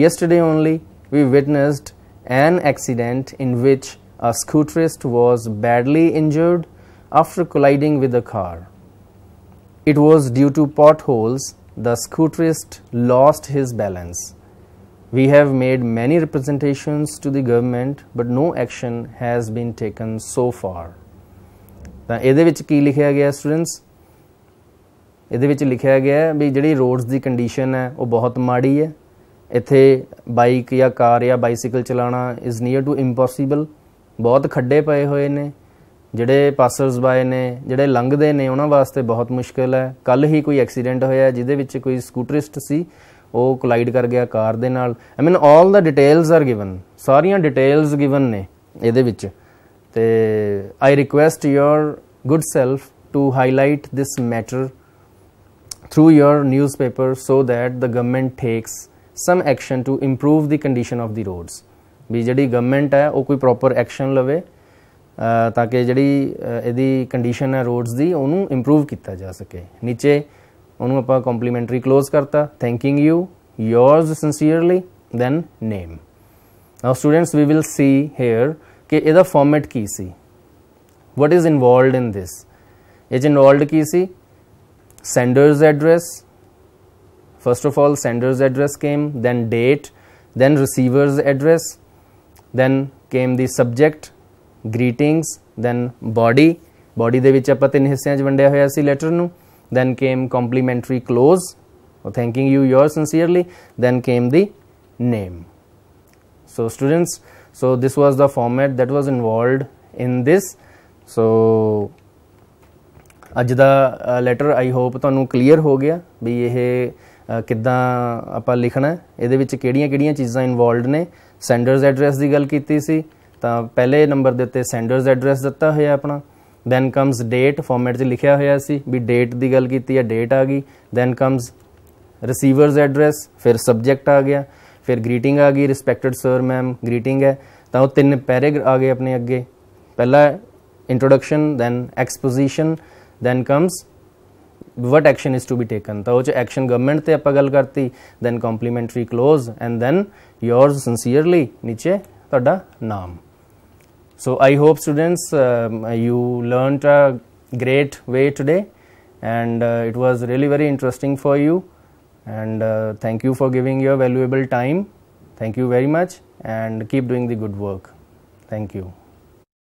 Yesterday only we witnessed an accident in which a scooterist was badly injured after colliding with a car. It was due to potholes the scooterist lost his balance. We have made many representations to the government but no action has been taken so far. ਤਾਂ ਇਹਦੇ ਵਿੱਚ ਕੀ ਲਿਖਿਆ ਗਿਆ students, ਇਹਦੇ ਵਿੱਚ ਲਿਖਿਆ ਗਿਆ ਵੀ ਜਿਹੜੀ ਰੋਡਸ ਦੀ ਕੰਡੀਸ਼ਨ ਹੈ ਉਹ ਬਹੁਤ ਮਾੜੀ ਹੈ. ਇੱਥੇ ਬਾਈਕ ਜਾਂ ਕਾਰ ਜਾਂ ਬਾਈਸਾਈਕਲ ਚਲਾਉਣਾ ਇਜ਼ ਨੀਅਰ ਟੂ ਇੰਪੋਸੀਬਲ. ਬਹੁਤ ਖੱਡੇ ਪਏ ਹੋਏ ਨੇ, ਜਿਹੜੇ ਪਾਸਰਸ ਬਾਏ ਨੇ, ਜਿਹੜੇ ਲੰਘਦੇ ਨੇ ਉਹਨਾਂ ਵਾਸਤੇ ਬਹੁਤ ਮੁਸ਼ਕਿਲ ਹੈ. ਕੱਲ੍ਹ ਹੀ ਕੋਈ ਐਕਸੀਡੈਂਟ ਹੋਇਆ ਜਿਹਦੇ ਵਿੱਚ ਕੋਈ ਸਕੂਟਰਿਸਟ ਸੀ, ਉਹ ਕੋਲਾਈਡ ਕਰ ਗਿਆ ਕਾਰ ਦੇ ਨਾਲ. I mean all the details are given, ਸਾਰੀਆਂ ਡਿਟੇਲਸ ਗਿਵਨ ਨੇ ਇਹਦੇ ਵਿੱਚ. ਤੇ I request your good self to highlight this matter through your newspaper so that the government takes some action to improve the condition of the roads. ਵੀ ਜਿਹੜੀ government ਹੈ ਉਹ ਕੋਈ proper action ਲਵੇ ਤਾਂ ਕਿ ਜਿਹੜੀ ਇਹਦੀ ਕੰਡੀਸ਼ਨ ਹੈ ਰੋਡਸ ਦੀ ਉਹਨੂੰ ਇੰਪਰੂਵ ਕੀਤਾ ਜਾ ਸਕੇ. ਨੀਚੇ ਉਹਨੂੰ ਆਪਾਂ ਕੰਪਲੀਮੈਂਟਰੀ ਕਲੋਜ਼ ਕਰਤਾ, thanking you, yours sincerely, then name. Now students, we will see here ਕਿ ਇਹਦਾ format Ki C, what is involved in this. ਇਹ 'ਚ involved Ki C, sender's address. First of all sender's address came, then date, then receiver's address, then came the subject, greetings, then body ਦੇ ਵਿੱਚ ਆਪਾਂ 3 ਹਿੱਸਿਆਂ 'ਚ ਵੰਡਿਆ ਹੋਇਆ ਸੀ letter ਨੂੰ. then came complimentary close, thanking you, yours sincerely, then came the name. So students, so this was the format that was involved in this. So ਅੱਜ ਦਾ letter I hope ਤੁਹਾਨੂੰ ਕਲੀਅਰ ਹੋ ਗਿਆ ਵੀ ਇਹ ਕਿੱਦਾਂ ਆਪਾਂ ਲਿਖਣਾ, ਇਹਦੇ ਵਿੱਚ ਕਿਹੜੀਆਂ ਚੀਜ਼ਾਂ ਇਨਵੋਲਵਡ ਨੇ. ਸੈਂਡਰਸ ਐਡਰੈਸ ਦੀ ਗੱਲ ਕੀਤੀ ਸੀ ਤਾਂ ਪਹਿਲੇ ਨੰਬਰ ਦੇ ਉੱਤੇ ਸੈਂਡਰਸ ਐਡਰੈਸ ਦਿੱਤਾ ਹੋਇਆ ਆਪਣਾ. ਦੈਨ ਕਮਸ ਡੇਟ, ਫਾਰਮੈਟ 'ਚ ਲਿਖਿਆ ਹੋਇਆ ਸੀ ਵੀ ਡੇਟ ਦੀ ਗੱਲ ਕੀਤੀ ਹੈ, ਡੇਟ ਆ ਗਈ. ਦੈਨ ਕਮਸ ਰਿਸੀਵਰਸ ਐਡਰੈਸ, ਫਿਰ ਸਬਜੈਕਟ ਆ ਗਿਆ, ਫਿਰ ਗ੍ਰੀਟਿੰਗ ਆ ਗਈ, ਰਿਸਪੈਕਟਡ ਸਰ ਮੈਮ ਗ੍ਰੀਟਿੰਗ ਹੈ. ਤਾਂ ਉਹ 3 ਪੈਰੇ ਆ ਗਏ ਆਪਣੇ ਅੱਗੇ. ਪਹਿਲਾ ਇੰਟਰੋਡਕਸ਼ਨ, ਦੈਨ exposition, then comes what action is to be taken. ਤਾਂ ਉਹ 'ਚ ਐਕਸ਼ਨ ਗਵਰਨਮੈਂਟ ਤੇ ਆਪਾਂ ਗੱਲ ਕਰਤੀ. then complimentary close and then yours sincerely, ਨੀਚੇ ਤੁਹਾਡਾ ਨਾਮ. so I hope students you learnt a great way today and it was really very interesting for you and thank you for giving your valuable time. Thank you very much and keep doing the good work. Thank you.